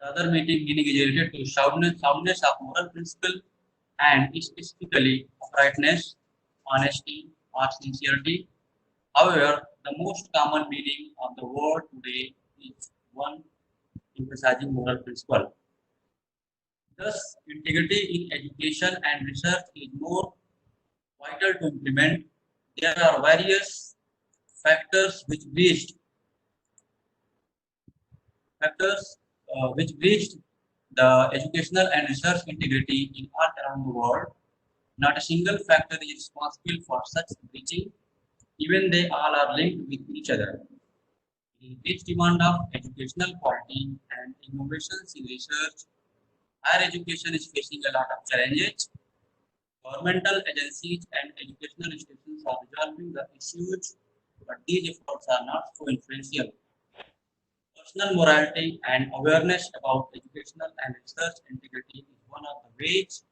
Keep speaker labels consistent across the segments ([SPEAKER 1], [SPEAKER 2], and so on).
[SPEAKER 1] The other meaning is related to soundness of moral principle and specifically uprightness, honesty, or sincerity. However, the most common meaning of the word today is one emphasizing moral principle. Thus, integrity in education and research is more vital to implement. There are various factors which breached the educational and research integrity in all around the world. Not a single factor is responsible for such breaching, even they all are linked with each other. Increased demand of educational quality and innovations in research. Higher education is facing a lot of challenges. Governmental agencies and educational institutions are resolving the issues, but these efforts are not so influential. Personal morality and awareness about educational and research integrity is one of the ways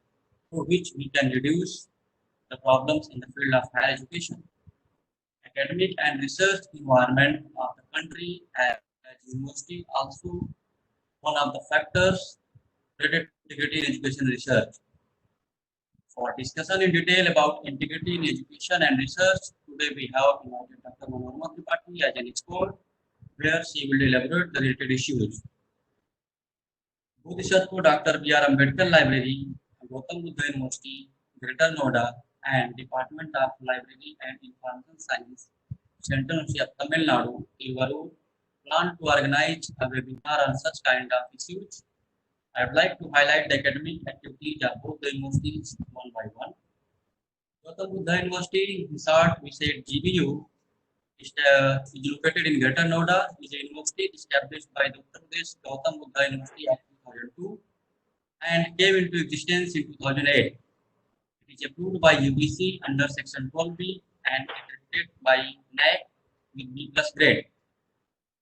[SPEAKER 1] through which we can reduce the problems in the field of higher education. Academic and research environment of the country as university also one of the factors related to integrity in education research. For discussion in detail about integrity in education and research, today we have invited Dr. Manorama Tripathi as an expert, where she will elaborate the related issues. Bodhisattva Dr. B.R. Ambedkar Library, Gautam Buddha University, Greater Noida, and Department of Library and Information Science, Central University of Tamil Nadu, Tiruvarur, plan to organize a webinar on such kind of issues. I would like to highlight the academic activities of both the universities one by one. Gautam Buddha University, in short, we said GBU, is located in Greater Noida, is a university established by the Uttar Pradesh Gautam Buddha University of 2002 and came into existence in 2008. It is approved by UBC under Section 12B and accredited by NAC with B+ grade.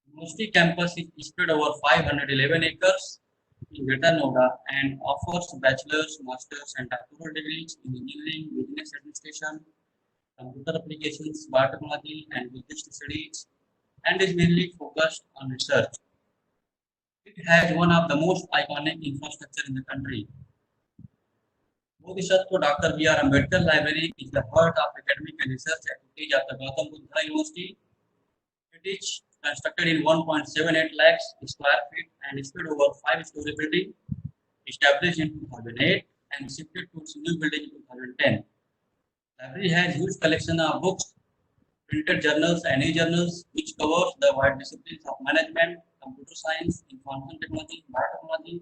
[SPEAKER 1] University campus is spread over 511 acres in Greater Noida and offers bachelor's, master's, and doctoral degrees in engineering, business administration, computer applications, biotechnology, and Buddhist studies, and is mainly focused on research. It has one of the most iconic infrastructure in the country. Bodhisattva Dr. B.R. Ambedkar Library is the heart of academic and research activities of the Gautam Buddha University. It is constructed in 1.78 lakhs square feet and spread over 5-story building, established in 2008 and shifted to its new building in 2010. Library has huge collection of books, printed journals and e-journals, which covers the wide disciplines of management, computer science, information technology, biotechnology,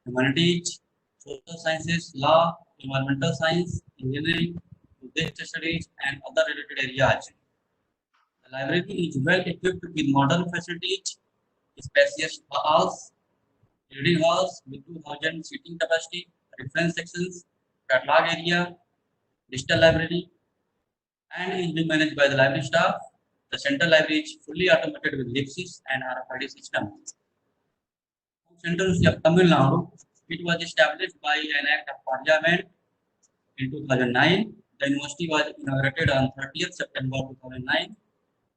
[SPEAKER 1] humanities, social sciences, law, environmental science, engineering, Buddhist studies, and other related areas. The library is well equipped with modern facilities, spacious halls, reading halls with 2,000 seating capacity, reference sections, catalog area, digital library, and is being managed by the library staff. The central library is fully automated with LIPSIS and RFID system. Central University of Tamil Nadu, it was established by an act of parliament in 2009. The university was inaugurated on 30th September 2009.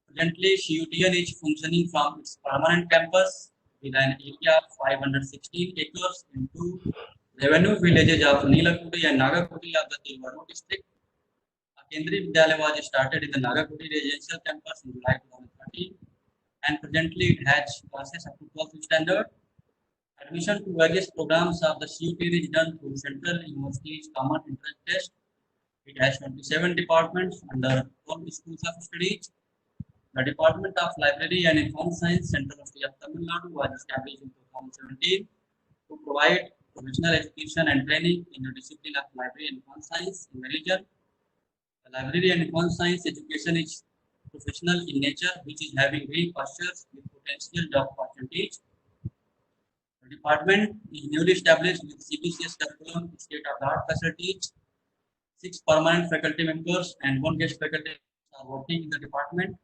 [SPEAKER 1] Presently, CUTN is functioning from its permanent campus with an area of 516 acres in two revenue villages of Nilakudi and Nagakudi of the Tiruvarur district. Kendriya Vidyalaya was started in the Nagakudi residential campus in July 2013 and presently it has classes up to 12th standard. Admission to various programs of the CUTN is done through Central University's Common Entrance Test. It has 27 departments under 12 schools of studies. The Department of Library and Information Science, Central University of Tamil Nadu, was established in 2017 to provide professional education and training in the discipline of library and information science in the region. The library and information science education is professional in nature, which is having green pastures with potential job opportunities. The department is newly established with CBCS curriculum, state-of-the-art facilities. 6 permanent faculty members and 1 guest faculty are working in the department.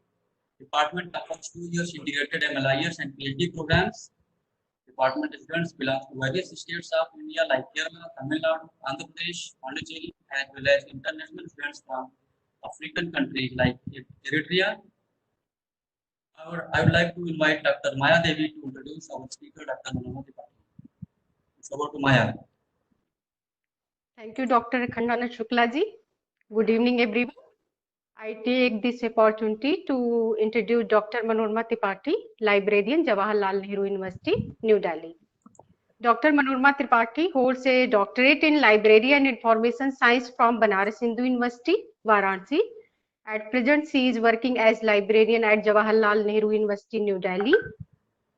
[SPEAKER 1] Department offers 2 years integrated MLIS and PhD programs. Department students belong to various states of India like Kerala, Tamil Nadu, Andhra Pradesh, Pondicherry, as well as international students from African countries like Eritrea. I would like to invite Dr. Maya Devi to introduce our speaker, Dr. Manorama Tripathi. Over to Maya.
[SPEAKER 2] Thank you, Dr. Khandana Shukla ji. Good evening, everyone. I take this opportunity to introduce Dr. Manorma Tripathi, librarian, Jawaharlal Nehru University, New Delhi. Dr. Manorma Tripathi holds a doctorate in Library and Information Science from Banaras Hindu University, Varanasi. At present, she is working as librarian at Jawaharlal Nehru University, New Delhi.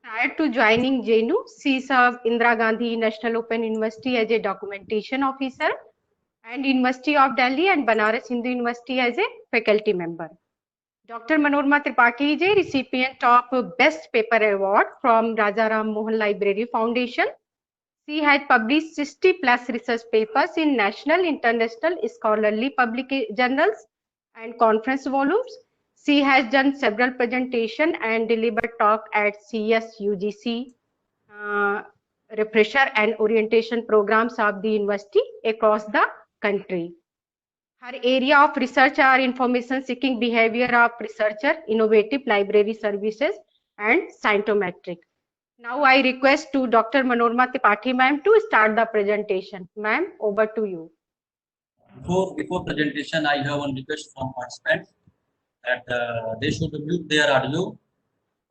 [SPEAKER 2] Prior to joining JNU, she served Indira Gandhi National Open University as a documentation officer and University of Delhi and Banaras Hindu University as a faculty member. Dr. Manorma Tripathi is a recipient of Best Paper Award from Raja Ram Mohan Library Foundation. She has published 60 plus research papers in national, international, scholarly public journals and conference volumes. She has done several presentations and delivered talk at CS UGC, refresher and orientation programs of the university across the country. Her area of research are information seeking behavior of researcher, innovative library services, and scientometric. Now I request to Dr. Manorma Tripathi ma'am to start the presentation. Ma'am, over to you.
[SPEAKER 1] Before presentation, I have one request from participants that they should mute their audio,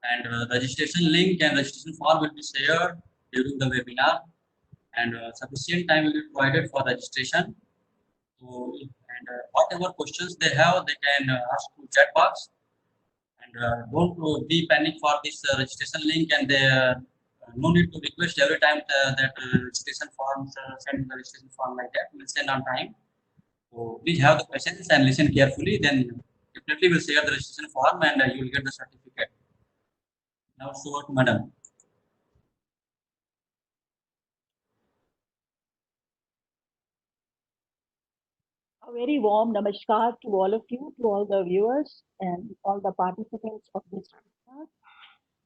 [SPEAKER 1] and registration link and registration form will be shared during the webinar, and sufficient time will be provided for registration. So, and whatever questions they have, they can ask to chat box, and don't be panic for this registration link, and they no need to request every time that registration forms send the registration form like that. We'll send on time. So please have the patience and listen carefully. Then definitely we'll share the registration form, and you will get the certificate. Now, so to madam.
[SPEAKER 3] A very warm namaskar to all of you, to all the viewers and all the participants of this webinar.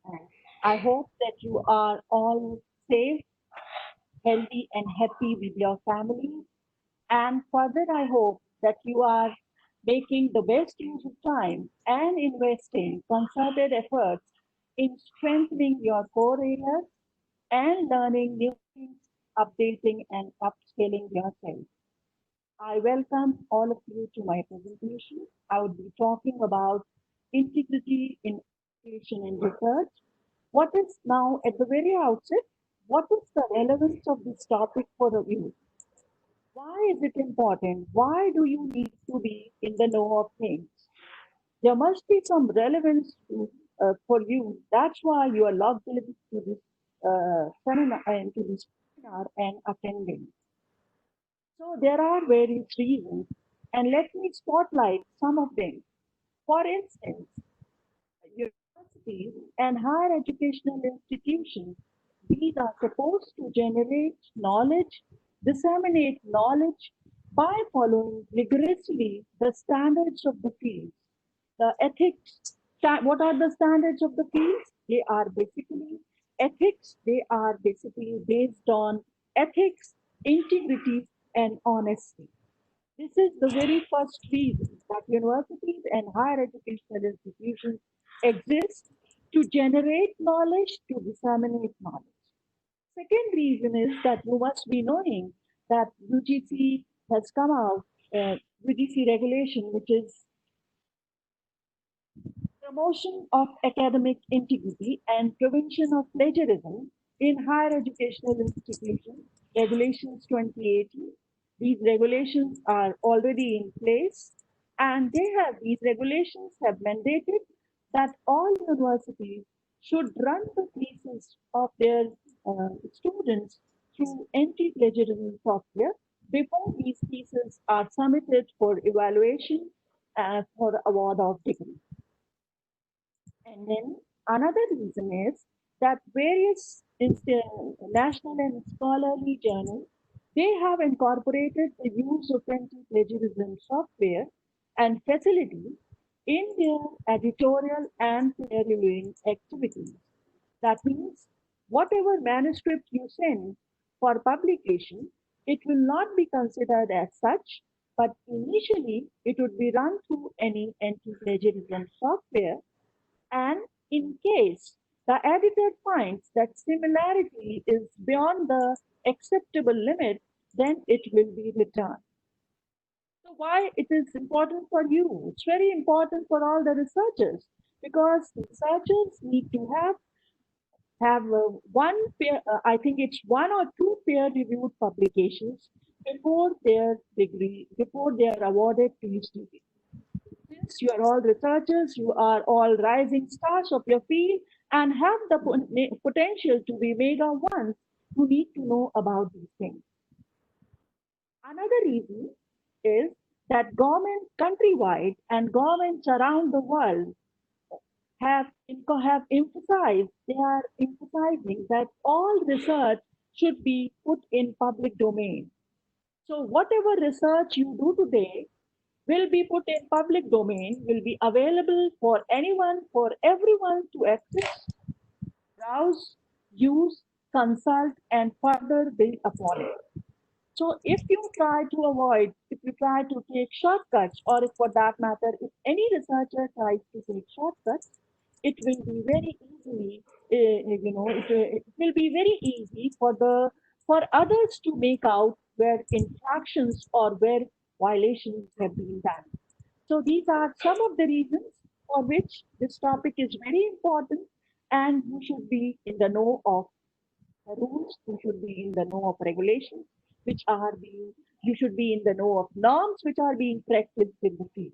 [SPEAKER 3] And I hope that you are all safe, healthy, and happy with your families. And further, I hope that you are making the best use of time and investing concerted efforts in strengthening your core areas and learning new things, updating and upscaling yourself. I welcome all of you to my presentation. I would be talking about integrity in education and research. What is now at the very outset, what is the relevance of this topic for the youth? Why is it important? Why do you need to be in the know of things? There must be some relevance for you. That's why you are logged in to this seminar and to this webinar and attending. So there are various reasons, and let me spotlight some of them. For instance, universities and higher educational institutions, these are supposed to generate knowledge, disseminate knowledge by following rigorously the standards of the field. The ethics, what are the standards of the field? They are basically ethics, they are basically based on ethics, integrity, and honesty. This is the very first reason that universities and higher educational institutions exist to generate knowledge, to disseminate knowledge. Second reason is that you must be knowing that UGC has come out, UGC regulation, which is promotion of academic integrity and prevention of plagiarism in higher educational institutions, regulations 2018. These regulations are already in place, and these regulations have mandated that all universities should run the thesis of their students through anti-plagiarism software before these theses are submitted for evaluation for award of degree. And then another reason is that various national and scholarly journals, they have incorporated the use of anti-plagiarism software and facilities in their editorial and peer reviewing activities. That means whatever manuscript you send for publication, it will not be considered as such, but initially it would be run through any anti-plagiarism software, and in case The editor finds that similarity is beyond the acceptable limit, then it will be returned. So why it is important for you? It's very important for all the researchers because researchers need to have one peer, I think it's one or two peer-reviewed publications before their degree, before they are awarded PhD. Since you are all researchers, you are all rising stars of your field and have the potential to be mega ones who need to know about these things. Another reason is that governments countrywide and governments around the world have emphasized, they are emphasizing that all research should be put in public domain. So whatever research you do today will be put in public domain, will be available for anyone, for everyone to access, browse, use, consult, and further build upon it. So if you try to avoid, if you try to take shortcuts, or if for that matter, if any researcher tries to take shortcuts, it will be very easily, it will be very easy for others to make out where infractions or where violations have been done. So these are some of the reasons for which this topic is very important, and you should be in the know of the rules, you should be in the know of regulations, which are being, you should be in the know of norms which are being practiced in the field.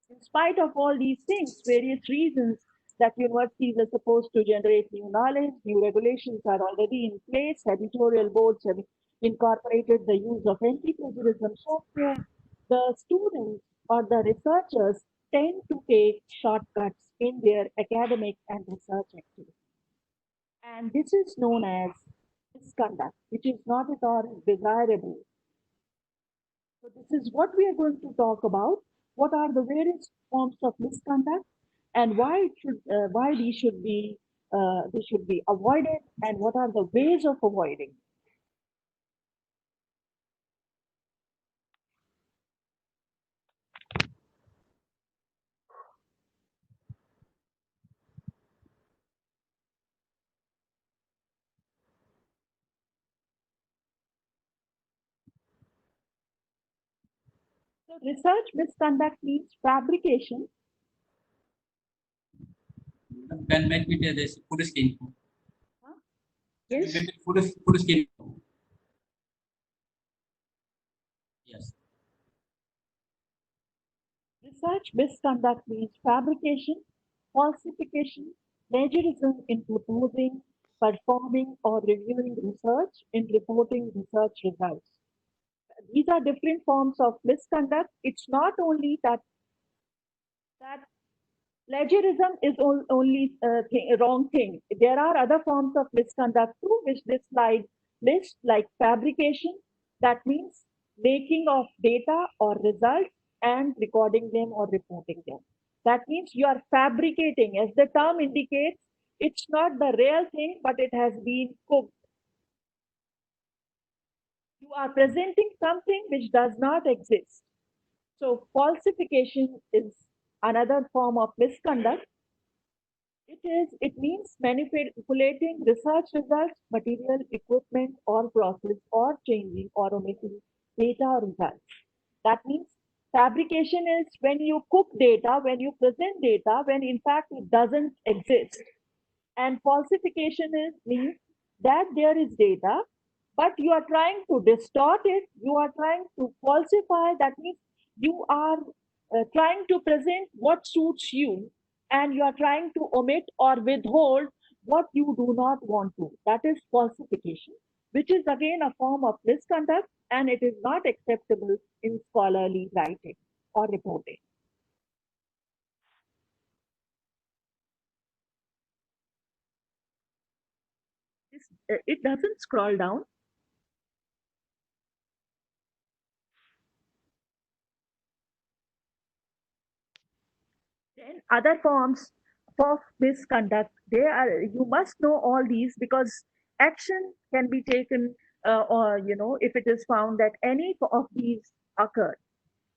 [SPEAKER 3] In spite of all these things, various reasons that universities are supposed to generate new knowledge, new regulations are already in place, editorial boards have incorporated the use of anti-plagiarism software, the students or the researchers tend to take shortcuts in their academic and research activities. And this is known as misconduct, which is not at all desirable. So this is what we are going to talk about. What are the various forms of misconduct, and why they should be avoided, and what are the ways of avoiding? So research misconduct means fabrication.
[SPEAKER 1] Can make it this food skin.
[SPEAKER 3] Huh? Yes.
[SPEAKER 1] Food skin. Yes.
[SPEAKER 3] Research misconduct means fabrication, falsification, plagiarism in proposing, performing, or reviewing research in reporting research results. These are different forms of misconduct. It's not only that plagiarism is only wrong thing. There are other forms of misconduct too, which this slide lists, like fabrication. That means making of data or results and recording them or reporting them. That means you are fabricating, as the term indicates. It's not the real thing, but it has been cooked. You are presenting something which does not exist. So falsification is another form of misconduct. It means manipulating research results, material, equipment, or process, or changing or omitting data or results. That means fabrication is when you cook data, when you present data, when in fact it doesn't exist. And falsification means that there is data, but you are trying to distort it, you are trying to falsify. That means you are trying to present what suits you, and you are trying to omit or withhold what you do not want to. That is falsification, which is again a form of misconduct, and it is not acceptable in scholarly writing or reporting. It doesn't scroll down. Then other forms of misconduct, they are, you must know all these because action can be taken, or if it is found that any of these occur.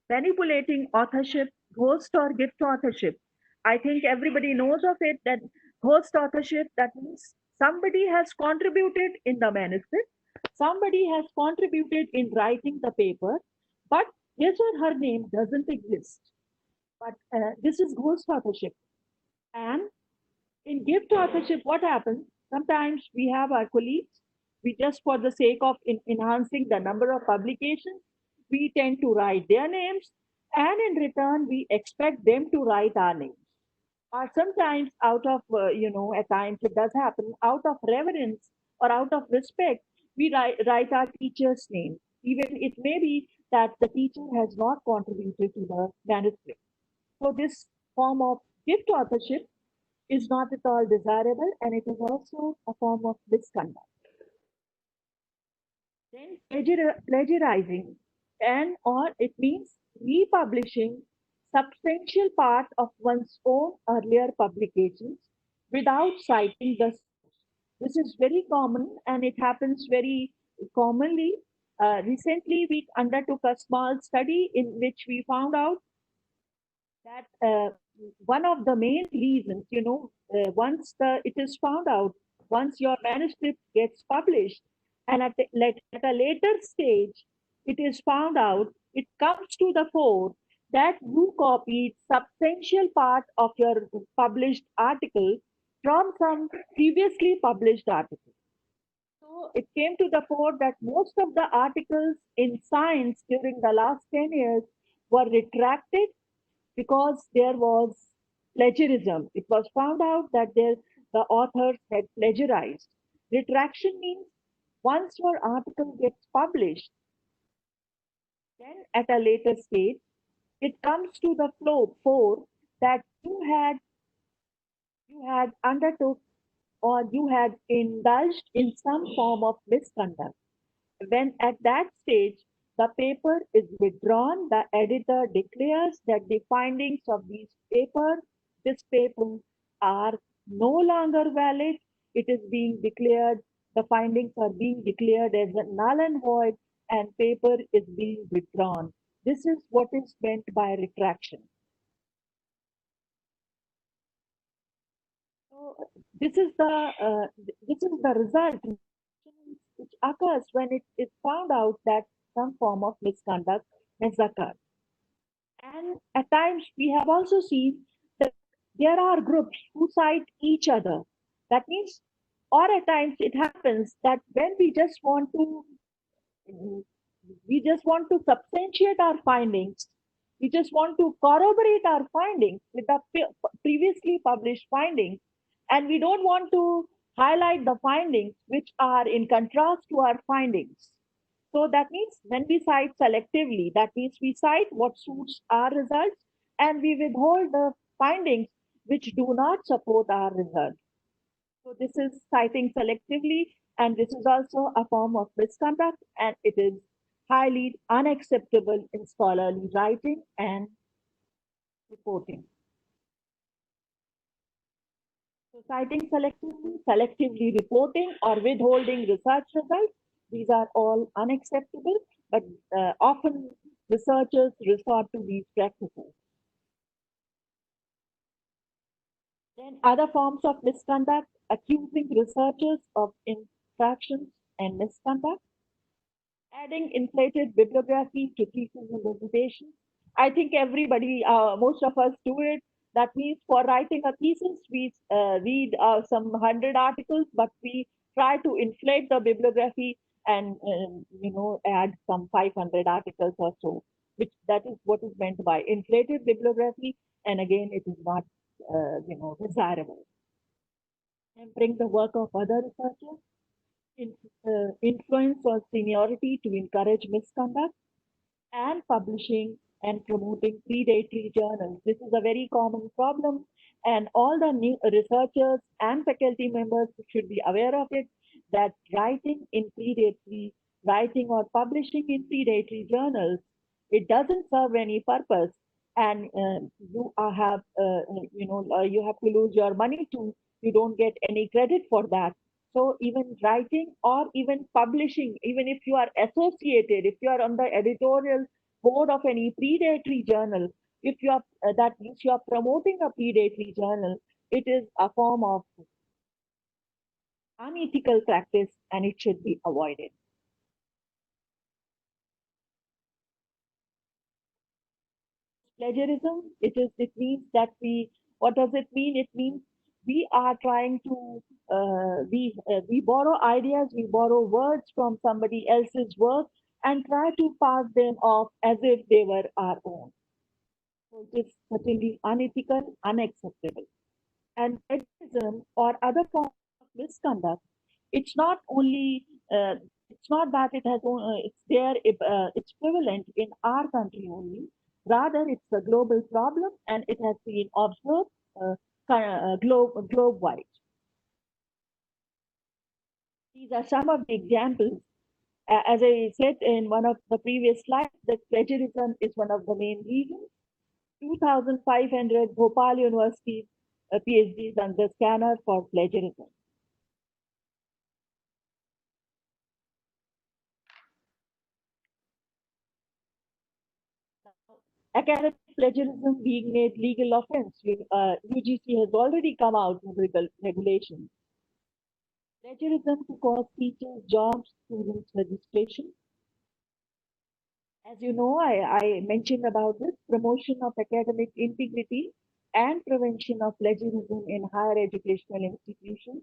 [SPEAKER 3] Manipulating authorship, ghost or gift authorship. I think everybody knows of it, that Host authorship, that means somebody has contributed in the manuscript, somebody has contributed in writing the paper, but his or her name doesn't exist. But this is ghost authorship. And in gift authorship, what happens? Sometimes we have our colleagues, we just for the sake of enhancing the number of publications, we tend to write their names, and in return, we expect them to write our names. Or sometimes, out of, at times it does happen, out of reverence or out of respect, we write our teacher's name. Even it may be that the teacher has not contributed to the manuscript. So, this form of gift authorship is not at all desirable, and it is also a form of misconduct. Then plagiarizing, and or it means republishing substantial part of one's own earlier publications without citing the source. This is very common, and it happens very commonly. Recently, we undertook a small study in which we found out that one of the main reasons, it is found out, once your manuscript gets published, and at a later stage, it is found out, it comes to the fore that you copied substantial part of your published article from some previously published article. So it came to the fore that most of the articles in science during the last 10 years were retracted because there was plagiarism. It was found out that the authors had plagiarized. Retraction means once your article gets published, then at a later stage, it comes to the fore that you had undertook or you had indulged in some form of misconduct. When at that stage the paper is withdrawn, the editor declares that the findings of this paper are no longer valid. It is being declared, the findings are being declared as null and void, and paper is being withdrawn. This is what is meant by retraction. So this is the result which occurs when it is found out that some form of misconduct has occurred. And at times we have also seen that there are groups who cite each other. That means, or at times it happens that when we just want to substantiate our findings, we just want to corroborate our findings with the previously published findings, and we don't want to highlight the findings which are in contrast to our findings. So that means when we cite selectively, that means we cite what suits our results and we withhold the findings which do not support our results. So this is citing selectively, and this is also a form of misconduct, and it is highly unacceptable in scholarly writing and reporting. So citing selectively reporting, or withholding research results, these are all unacceptable, but often researchers resort to these practices. Then other forms of misconduct, accusing researchers of infractions and misconduct, adding inflated bibliography to thesis and dissertation. I think everybody, most of us do it. That means for writing a thesis, we read some 100 articles, but we try to inflate the bibliography and add some 500 articles or so. That is what is meant by inflated bibliography, and again, it is not desirable. Hampering the work of other researchers, influence or seniority to encourage misconduct, and publishing and promoting predatory journals. This is a very common problem, and all the new researchers and faculty members should be aware of it, that writing or publishing in predatory journals, it doesn't serve any purpose, and you have to lose your money too. You don't get any credit for that. So even writing or even publishing, even if you are associated, if you are on the editorial board of any predatory journal, if you are that means you are promoting a predatory journal, it is a form of unethical practice and it should be avoided. Plagiarism, it means that what does it mean? It means we are trying to, we borrow ideas, we borrow words from somebody else's work and try to pass them off as if they were our own. So it is certainly unethical, unacceptable. And plagiarism or other forms of misconduct, it's not only, it's not that it's there, it's prevalent in our country only. Rather, it's a global problem and it has been observed globe wide. These are some of the examples. As I said in one of the previous slides, that plagiarism is one of the main reasons. 2,500 Bhopal University PhDs under scanner for plagiarism. Academic plagiarism being made legal offense, UGC has already come out with regulations. Plagiarism to cost teachers jobs, students registration. As you know, I mentioned about this promotion of academic integrity and prevention of plagiarism in higher educational institutions.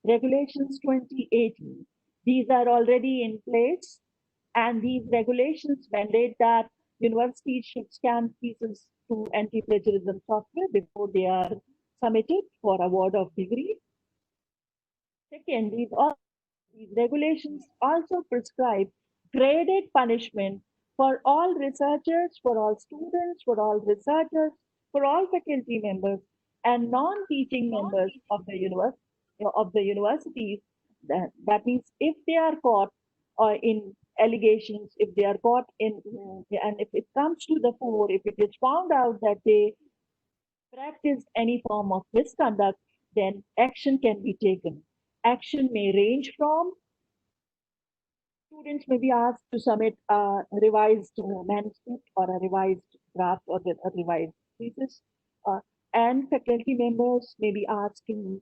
[SPEAKER 3] Regulations 2018. These are already in place, and these regulations mandate that universities should scan pieces to anti-plagiarism software before they are submitted for award of degree. Second, these regulations also prescribe graded punishment for all researchers, for all students, for all researchers, for all faculty members, and non-teaching members of the universities. That means if they are caught in allegations, if they are caught in, and if it comes to the fore, if it is found out that they practiced any form of misconduct, then action can be taken. Action may range from students may be asked to submit a revised manuscript or a revised draft or a revised thesis, and faculty members may be asking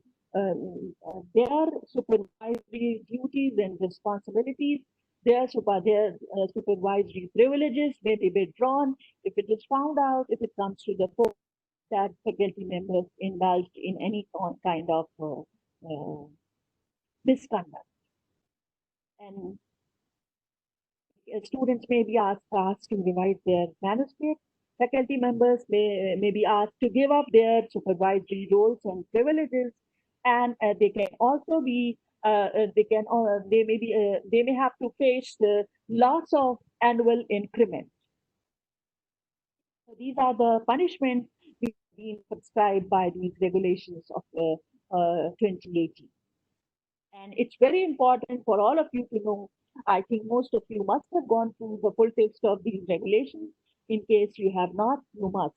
[SPEAKER 3] their supervisory duties and responsibilities, their supervisory privileges may be withdrawn if it is found out, if it comes to the fore that faculty members indulged in any kind of misconduct. And students may be asked to revise their manuscript. Faculty members may be asked to give up their supervisory roles and privileges, and they can also be they may have to face the loss of annual increment. So these are the punishments being prescribed by these regulations of 2018. And it's very important for all of you to know. I think most of you must have gone through the full text of these regulations. In case you have not, you must.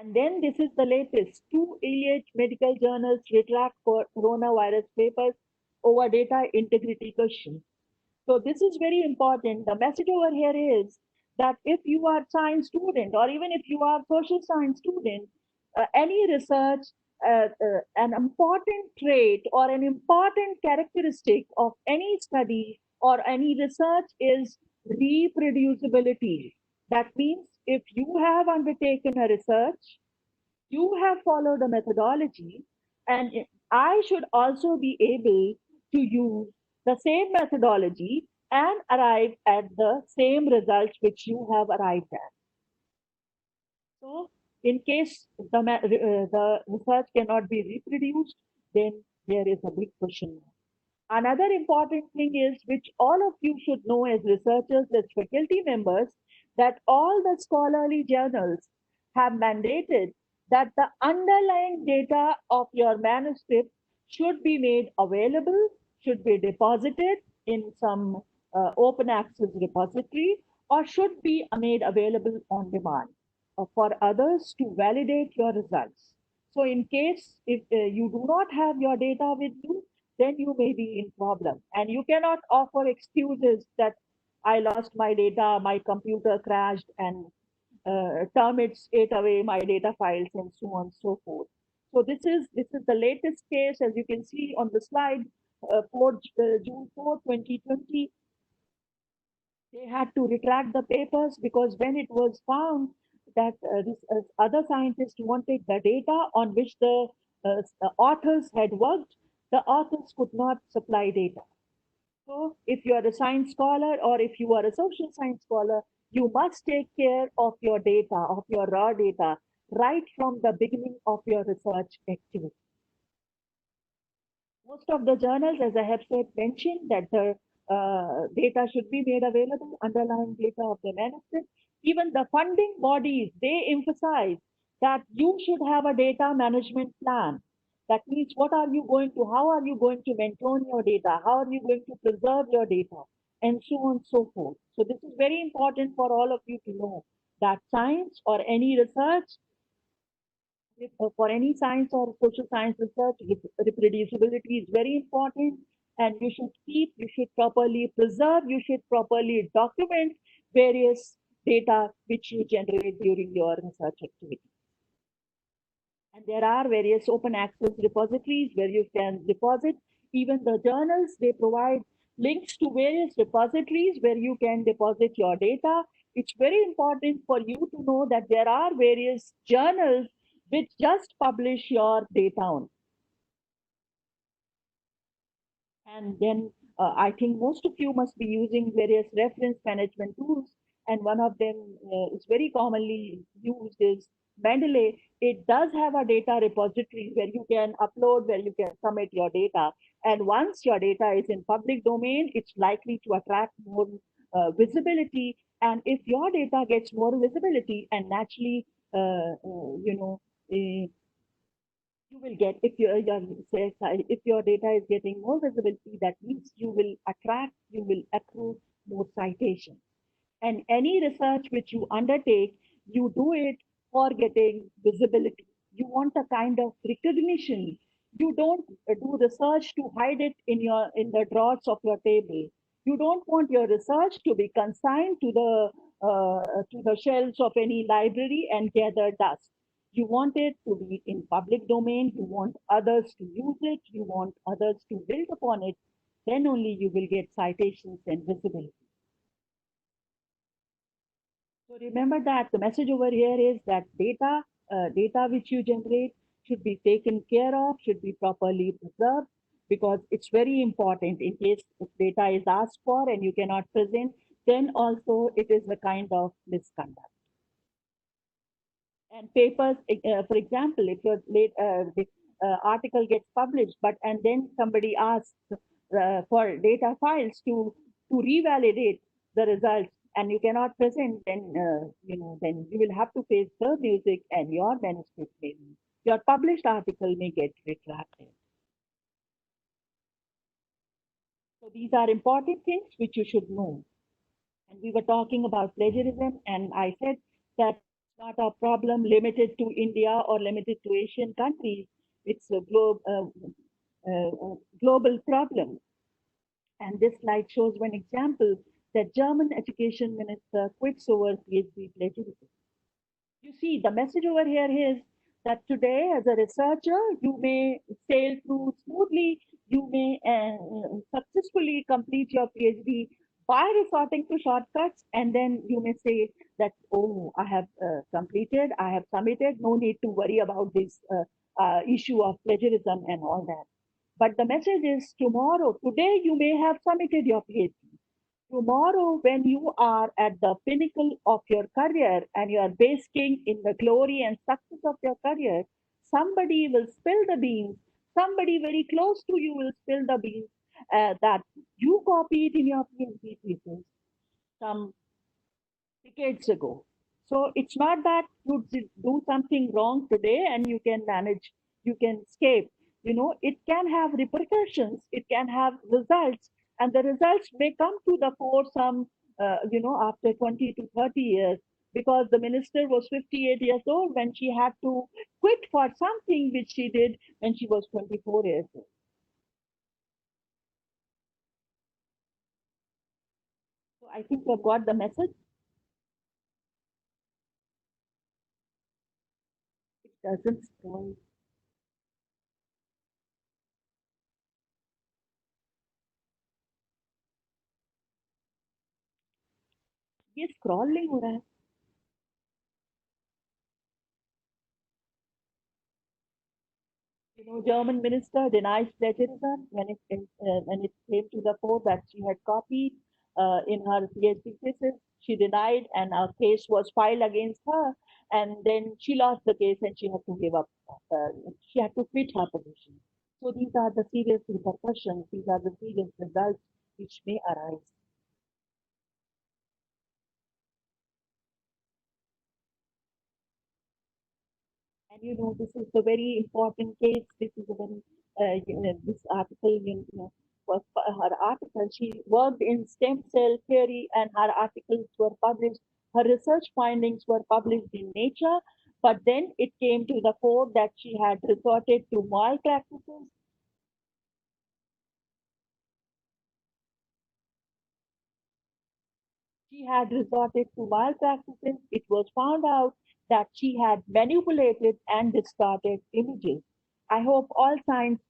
[SPEAKER 3] And then this is the latest. 2 Iliad medical journals retract coronavirus papers over data integrity questions. So this is very important. The message over here is that if you are science student or even if you are social science student, any research, an important trait or an important characteristic of any study or any research is reproducibility. That means if you have undertaken a research, you have followed a methodology, and I should also be able to use the same methodology and arrive at the same results which you have arrived at. So in case the research cannot be reproduced, then there is a big question mark. Another important thing is, which all of you should know as researchers, as faculty members, that all the scholarly journals have mandated that the underlying data of your manuscript should be made available, should be deposited in some open access repository, or should be made available on demand for others to validate your results. So in case if you do not have your data with you, then you may be in problem. And you cannot offer excuses that I lost my data, my computer crashed, and termits ate away my data files and so on and so forth. So this is the latest case, as you can see on the slide, June 4, 2020. They had to retract the papers because when it was found that other scientists wanted the data on which the authors had worked, the authors could not supply data. So if you are a science scholar or if you are a social science scholar, you must take care of your data, of your raw data, right from the beginning of your research activity. Most of the journals, as I have said, mention that the data should be made available, underlying data of the manuscript. Even the funding bodies, they emphasize that you should have a data management plan. That means how are you going to maintain your data? How are you going to preserve your data? And so on and so forth. So this is very important for all of you to know that science or any research for any science or social science research, reproducibility is very important, and you should properly preserve, you should properly document various data which you generate during your research activity. And there are various open access repositories where you can deposit. Even the journals, they provide links to various repositories where you can deposit your data. It's very important for you to know that there are various journals which just publish your data on. And then I think most of you must be using various reference management tools. And one of them is very commonly used is Mendeley. It does have a data repository where you can upload, where you can submit your data. And once your data is in public domain, it's likely to attract more visibility. And if your data gets more visibility and naturally, you will get if your data is getting more visibility, that means you will accrue more citations. And any research which you undertake, you do it for getting visibility. You want a kind of recognition. You don't do research to hide it in the drawers of your table. You don't want your research to be consigned to the shelves of any library and gather dust. You want it to be in public domain. You want others to use it. You want others to build upon it. Then only you will get citations and visibility. So remember that the message over here is that data which you generate should be taken care of, should be properly preserved, because it's very important in case if data is asked for and you cannot present, then also it is a kind of misconduct. And papers, for example, if your article gets published, and then somebody asks for data files to revalidate the results, and you cannot present, then then you will have to face the music, and your manuscript your published article may get retracted. So these are important things which you should know. And we were talking about plagiarism, and I said that it's not a problem limited to India or limited to Asian countries. It's a global problem. And this slide shows one example that German education minister quits over PhD plagiarism. You see, the message over here is that today, as a researcher, you may sail through smoothly, you may successfully complete your PhD by resorting to shortcuts, and then you may say that, oh, I have completed, I have submitted, no need to worry about this issue of plagiarism and all that. But the message is tomorrow, today you may have submitted your PhD. Tomorrow, when you are at the pinnacle of your career and you are basking in the glory and success of your career, somebody will spill the beans. Somebody very close to you will spill the beans that you copied in your PhD thesis some decades ago. So it's not that you do something wrong today and you can manage, you can escape. It can have repercussions, it can have results, and the results may come to the fore after 20 to 30 years, because the minister was 58 years old when she had to quit for something which she did when she was 24 years old. So I think you've got the message. doesn't scroll. ये scroll नहीं हो रहा है. German minister denies plagiarism when it came to the fore that she had copied in her PhD thesis. She denied, and a case was filed against her. And then she lost the case, and she had to give up. She had to quit her position. So these are the serious repercussions. These are the serious results which may arise. And this is a very important case. This is a very, this article, was her article. She worked in stem cell theory, and her articles were published. Her research findings were published in Nature, but then it came to the fore that she had resorted to malpractices. She had resorted to malpractices. It was found out that she had manipulated and distorted images. I hope all science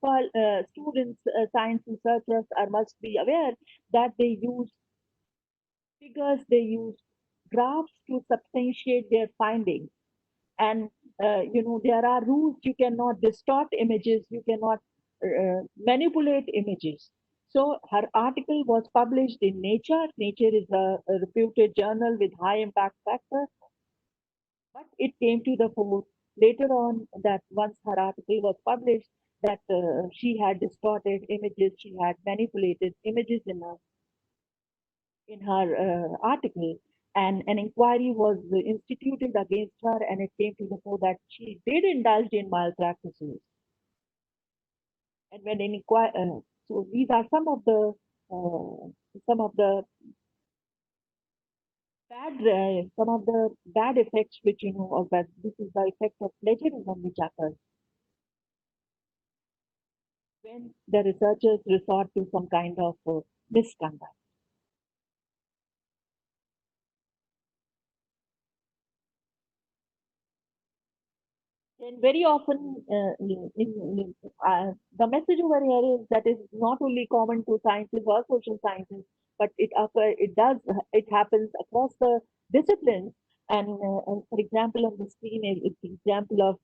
[SPEAKER 3] students, science researchers must be aware that they use figures, they use graphs to substantiate their findings. And there are rules. You cannot distort images, you cannot manipulate images. So her article was published in Nature. Nature is a reputed journal with high impact factor, but it came to the fore later on that once her article was published, that she had distorted images, she had manipulated images in her article, and an inquiry was instituted against her, and it came to the fore that she did indulge in malpractices. And when an inquiry, so these are some of the bad effects which of that. This is the effect of plagiarism which occurs when the researchers resort to some kind of misconduct. And very often, the message over here is that is not only common to sciences or social sciences, but it happens across the disciplines. And for example, on the screen is the example of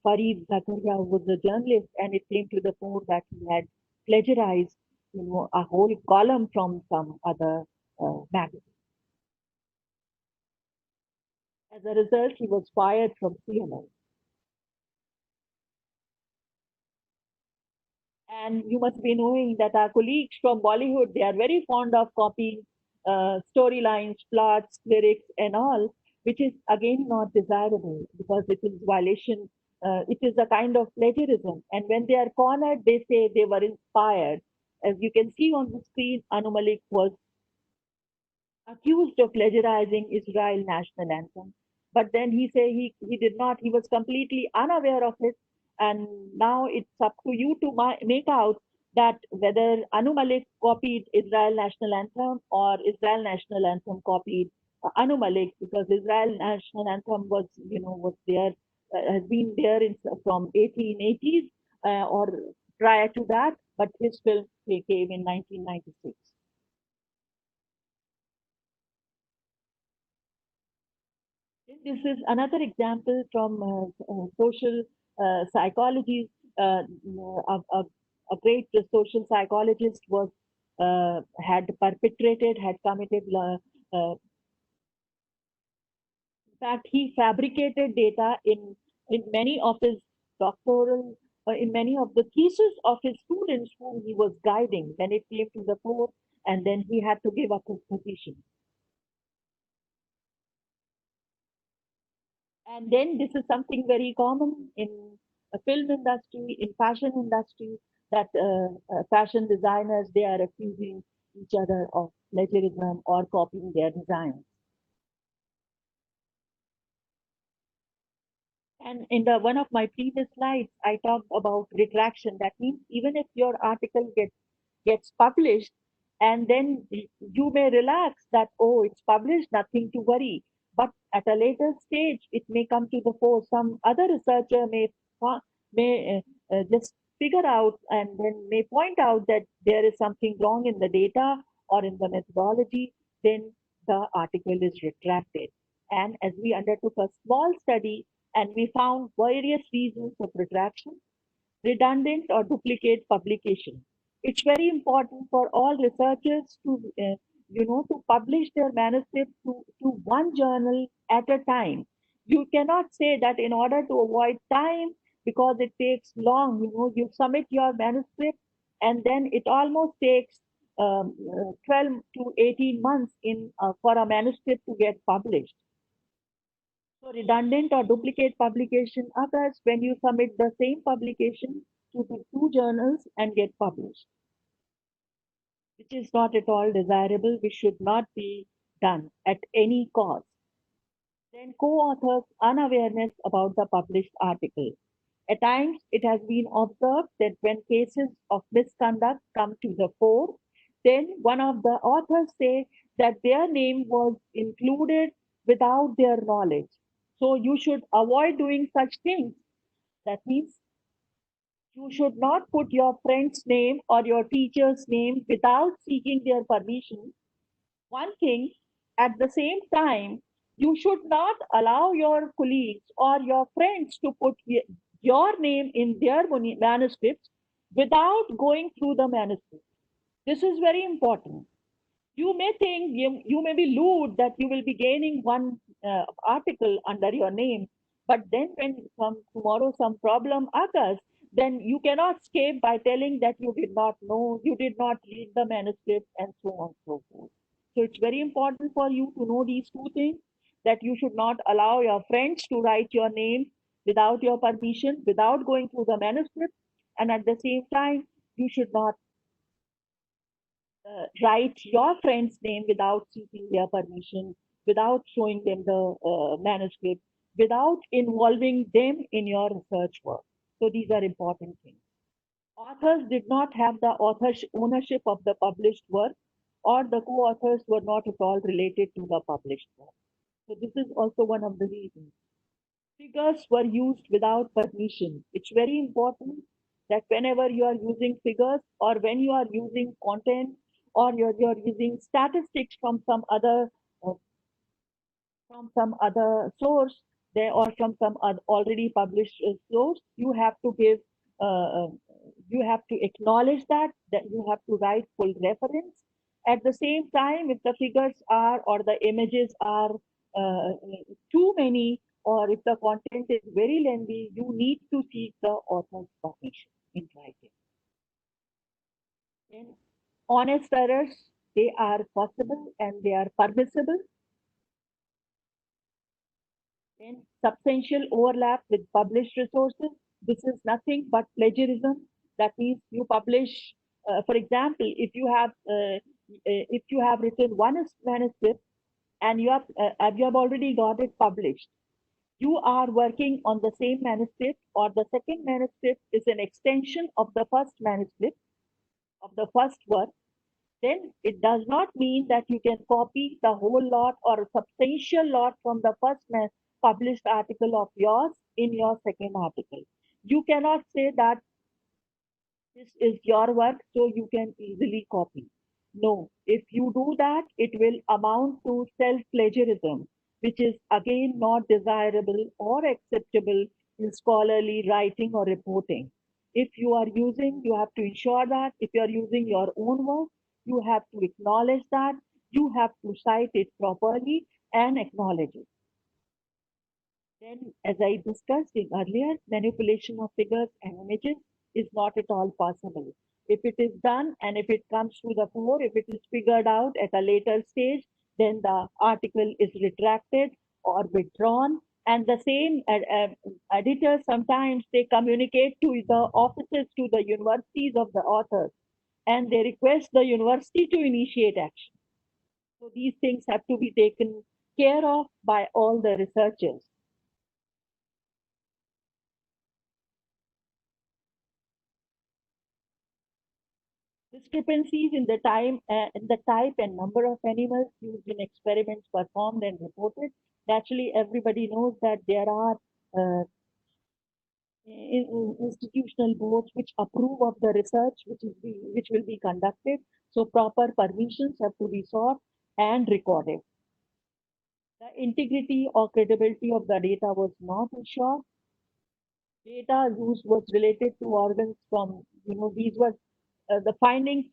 [SPEAKER 3] Farid Zakaria, who was a journalist, and it came to the fore that he had plagiarized, a whole column from some other magazine. As a result, he was fired from CNN. And you must be knowing that our colleagues from Bollywood, they are very fond of copying storylines, plots, lyrics, and all, which is again not desirable because it is violation. It is a kind of plagiarism. And when they are cornered, they say they were inspired. As you can see on the screen, Anu Malik was accused of plagiarizing Israel national anthem. But then he did not, he was completely unaware of it. And now it's up to you to make out that whether Anu Malik copied Israel national anthem or Israel national anthem copied Anu Malik, because Israel national anthem was there, has been there from 1880s or prior to that, but his film came in 1996. This is another example from social psychology. A great social psychologist had committed. In fact, he fabricated data in many of his doctoral, in many of the theses of his students whom he was guiding when it came to the fore, and then he had to give up his position. And then this is something very common in the film industry, in fashion industry, that fashion designers, they are accusing each other of plagiarism or copying their designs. And in one of my previous slides, I talked about retraction. That means even if your article gets published, and then you may relax that, oh, it's published, nothing to worry. but at a later stage, it may come to the fore. Some other researcher may just figure out and then may point out that there is something wrong in the data or in the methodology, then the article is retracted. And as we undertook a small study and we found various reasons of retraction, redundant or duplicate publication. It's very important for all researchers to publish their manuscript to one journal at a time. You cannot say that in order to avoid time, because it takes long, you submit your manuscript and then it almost takes 12 to 18 months for a manuscript to get published. So redundant or duplicate publication occurs when you submit the same publication to the two journals and get published, which is not at all desirable, which should not be done at any cost. Then co-authors' unawareness about the published article. At times, it has been observed that when cases of misconduct come to the fore, then one of the authors say that their name was included without their knowledge. So you should avoid doing such things. That means you should not put your friend's name or your teacher's name without seeking their permission. One thing, at the same time, you should not allow your colleagues or your friends to put your name in their manuscripts without going through the manuscript. This is very important. You may think, you may be lewd that you will be gaining one article under your name, but then when tomorrow some problem occurs, then you cannot escape by telling that you did not know, you did not read the manuscript, and so on and so forth. So it's very important for you to know these two things, that you should not allow your friends to write your name without your permission, without going through the manuscript, and at the same time, you should not write your friend's name without seeking their permission, without showing them the manuscript, without involving them in your research work. So these are important things. Authors did not have the ownership of the published work, or the co-authors were not at all related to the published work. So this is also one of the reasons. Figures were used without permission. It's very important that whenever you are using figures, or when you are using content, or you're using statistics from some other uh, source there, or from some already published source, you have to give you have to acknowledge that you have to write full reference. At the same time, if the figures are or the images are uh, too many, or if the content is very lengthy, you need to seek the author's permission in writing. And honest errors, they are possible and they are permissible. And substantial overlap with published resources, this is nothing but plagiarism. That means you publish, for example, if you have written one manuscript and you have already got it published, you are working on the same manuscript, or the second manuscript is an extension of the first manuscript, of the first work, then it does not mean that you can copy the whole lot or a substantial lot from the first published article of yours in your second article. You cannot say that this is your work, so you can easily copy. No, if you do that, it will amount to self-plagiarism, which is again not desirable or acceptable in scholarly writing or reporting. If you are using, you have to ensure that if you are using your own work, you have to acknowledge that, you have to cite it properly and acknowledge it. Then, as I discussed in earlier, manipulation of figures and images is not at all possible. If it is done and if it comes to the fore, if it is figured out at a later stage, then the article is retracted or withdrawn. And the same editors, sometimes they communicate to the offices, to the universities of the authors, and they request the university to initiate action. So these things have to be taken care of by all the researchers. Discrepancies in the type and number of animals used in experiments performed and reported. Naturally, everybody knows that there are institutional boards which approve of the research which will be conducted. So proper permissions have to be sought and recorded. The integrity or credibility of the data was not ensured. Data used was related to organs from, these were the findings.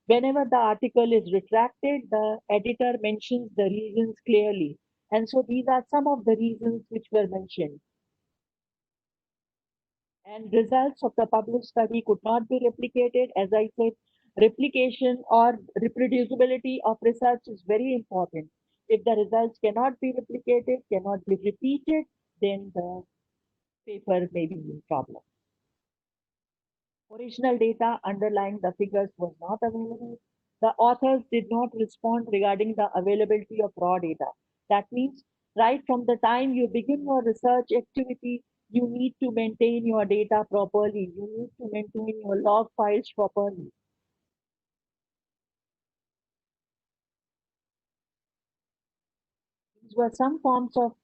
[SPEAKER 3] Whenever the article is retracted, the editor mentions the reasons clearly. And so these are some of the reasons which were mentioned. And results of the published study could not be replicated. As I said, replication or reproducibility of research is very important. If the results cannot be replicated, cannot be repeated, then the paper may be in problem. Original data underlying the figures was not available. The authors did not respond regarding the availability of raw data. That means right from the time you begin your research activity, you need to maintain your data properly. You need to maintain your log files properly. These were some forms of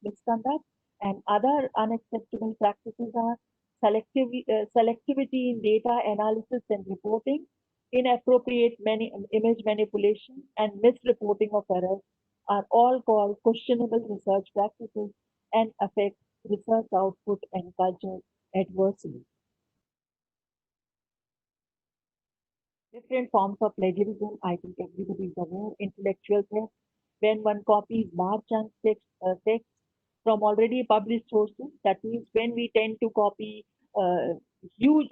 [SPEAKER 3] misconduct, and other unacceptable practices are selectivity in data analysis and reporting, inappropriate image manipulation, and misreporting of errors are all called questionable research practices and affect research output and culture adversely. Different forms of plagiarism, I think everybody is aware. Intellectual theft, when one copies large chunks text from already published sources. That means when we tend to copy huge,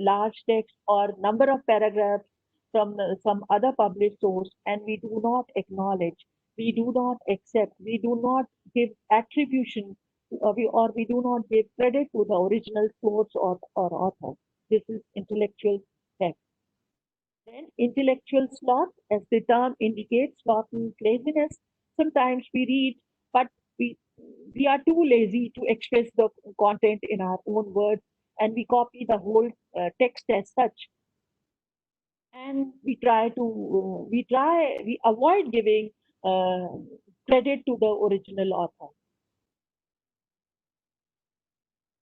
[SPEAKER 3] large text or number of paragraphs from some other published source, and we do not acknowledge, we do not accept, we do not give attribution, or we do not give credit to the original source or author. This is intellectual theft. Then intellectual sloth, as the term indicates, sloth means laziness. Sometimes we read, but we we are too lazy to express the content in our own words, and we copy the whole text as such. And we avoid giving uh, credit to the original author.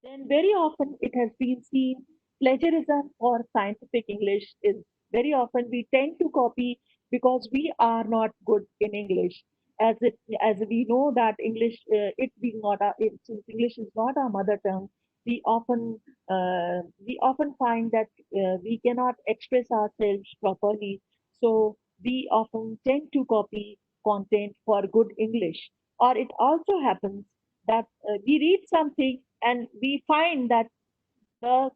[SPEAKER 3] Then very often it has been seen plagiarism or scientific English is very often we tend to copy because we are not good in English. As we know that English, it being not since English is not our mother tongue, we often find that we cannot express ourselves properly. So we often tend to copy content for good English. Or it also happens that we read something and we find that the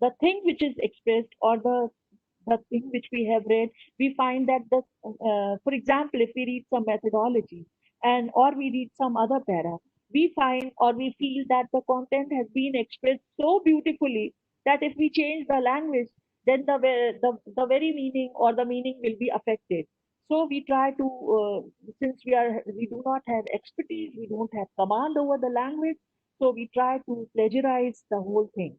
[SPEAKER 3] the thing which is expressed, or the thing which we have read, we find that for example, if we read some methodology and or we read some other para, we find or we feel that the content has been expressed so beautifully that if we change the language, then the very meaning or the meaning will be affected. So we try to, since we do not have expertise, we don't have command over the language, so we try to plagiarize the whole thing.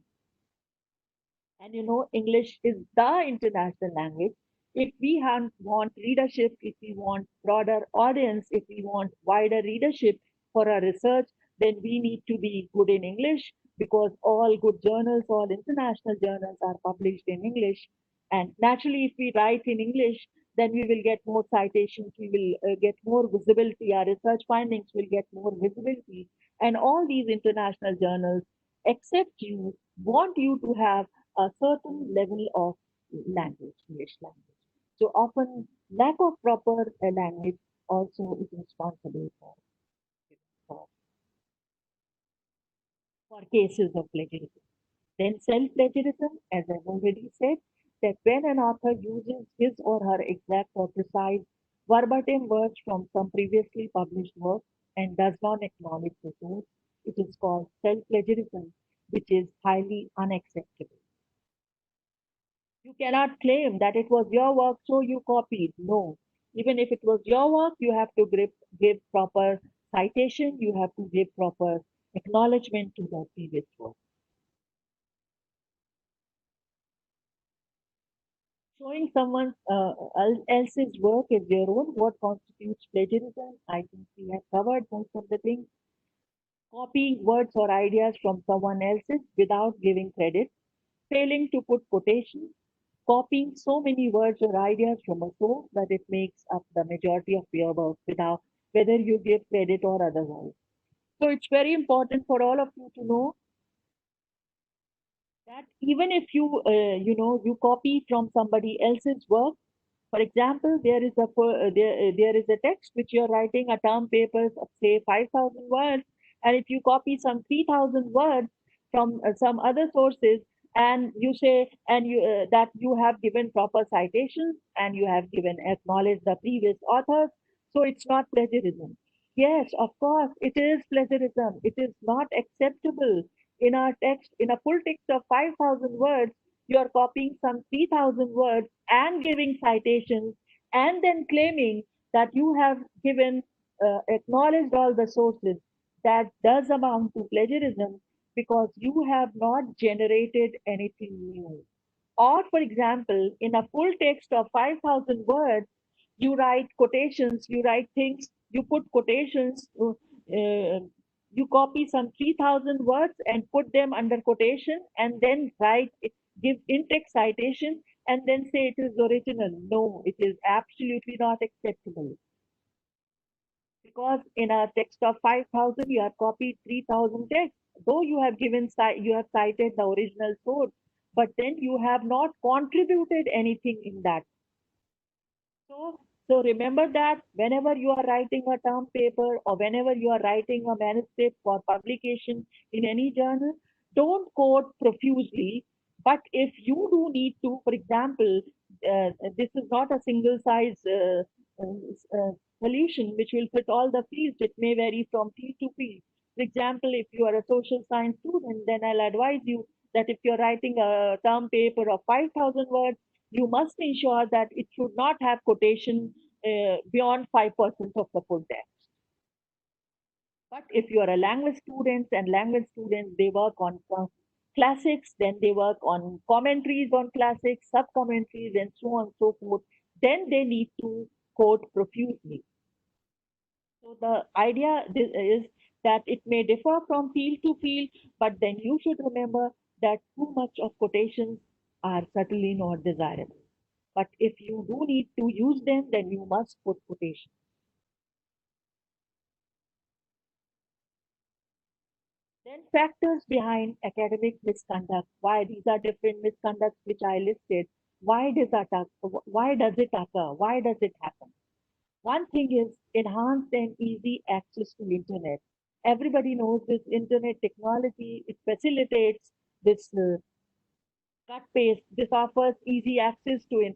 [SPEAKER 3] And English is the international language. If we want readership, if we want broader audience, if we want wider readership for our research, then we need to be good in English, because all good journals, all international journals are published in English. And naturally, if we write in English, then we will get more citations, we will get more visibility, our research findings will get more visibility. And all these international journals accept you, want you to have a certain level of language, English language. So often, lack of proper language also is responsible for, for cases of plagiarism. Then self-plagiarism, as I've already said, that when an author uses his or her exact or precise verbatim words from some previously published work and does not acknowledge the source, it is called self-plagiarism, which is highly unacceptable. You cannot claim that it was your work, so you copied. No. Even if it was your work, you have to give proper citation, you have to give proper acknowledgement to the previous work. Showing someone else's work as their own, what constitutes plagiarism? I think we have covered most of the things. Copying words or ideas from someone else's without giving credit, failing to put quotations, copying so many words or ideas from a source that it makes up the majority of your work without whether you give credit or otherwise. So it's very important for all of you to know that even if you copy from somebody else's work. For example, there is a text which you're writing a term paper of say 5,000 words, and if you copy some 3,000 words from some other sources, and you say and you that you have given proper citations and you have given acknowledged the previous authors, so it's not plagiarism. Yes, of course, it is plagiarism. It is not acceptable in our text, in a full text of 5,000 words you are copying some 3,000 words and giving citations and then claiming that you have given, acknowledged all the sources. That does amount to plagiarism because you have not generated anything new. Or, for example, in a full text of 5,000 words, you write quotations, you write things, you put quotations, you copy some 3,000 words and put them under quotation and then give in-text citation and then say it is original. No, it is absolutely not acceptable. Because in a text of 5,000, you have copied 3,000 texts, though you have cited the original source, but then you have not contributed anything in that. So remember that whenever you are writing a term paper or whenever you are writing a manuscript for publication in any journal, don't quote profusely. But if you do need to, for example, this is not a single size solution which will fit all the fields. It may vary from field to field. For example, if you are a social science student, then I'll advise you that if you're writing a term paper of 5,000 words, you must ensure that it should not have quotation beyond 5% of the full text. But if you are a language student and language students, they work on classics, then they work on commentaries on classics, sub-commentaries, and so on and so forth, then they need to quote profusely. So the idea is that it may differ from field to field, but then you should remember that too much of quotations are certainly not desirable. But if you do need to use them, then you must put quotation. Then factors behind academic misconduct, why these are different misconducts which I listed, why does it occur? Why does it happen? One thing is enhanced and easy access to internet. Everybody knows this internet technology, it facilitates this cut paste. This offers easy access to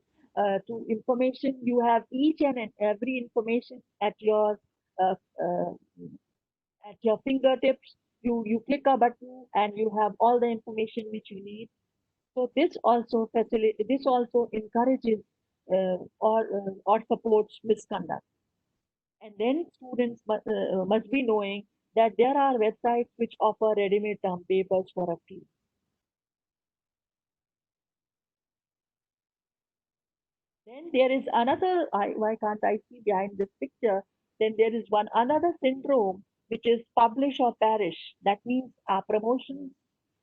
[SPEAKER 3] information. You have each and every information uh, uh, at your fingertips. You click a button and you have all the information which you need. So this also encourages or supports misconduct. And then students must be knowing that there are websites which offer ready-made term papers for a fee. Then there is another, why can't I see behind this picture? Then there is one another syndrome, which is publish or perish. That means our promotions,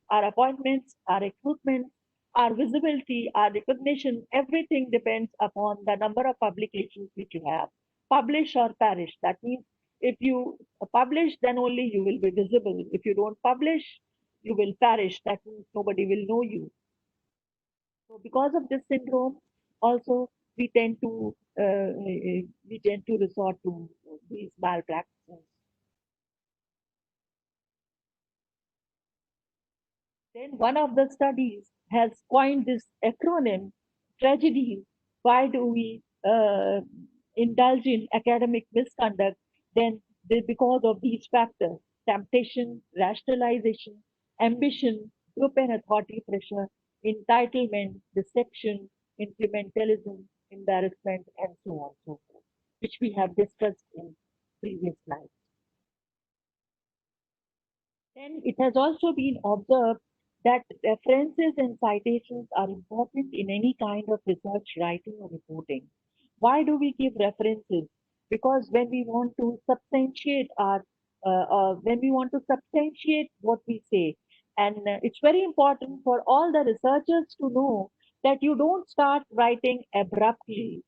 [SPEAKER 3] our appointments, our recruitment, our visibility, our recognition, everything depends upon the number of publications which you have. Publish or perish. That means if you publish, then only you will be visible. If you don't publish, you will perish. That means nobody will know you. So because of this syndrome, also we tend to resort to these malpractices. Then one of the studies has coined this acronym, tragedy. Why do we indulge in academic misconduct? Then because of these factors: temptation, rationalization, ambition, group and authority pressure, entitlement, deception, incrementalism, embarrassment, and so on and so forth, which we have discussed in previous slides. Then it has also been observed that references and citations are important in any kind of research writing or reporting. Why do we give references? Because when we want to substantiate what we say, and it's very important for all the researchers to know that you don't start writing abruptly.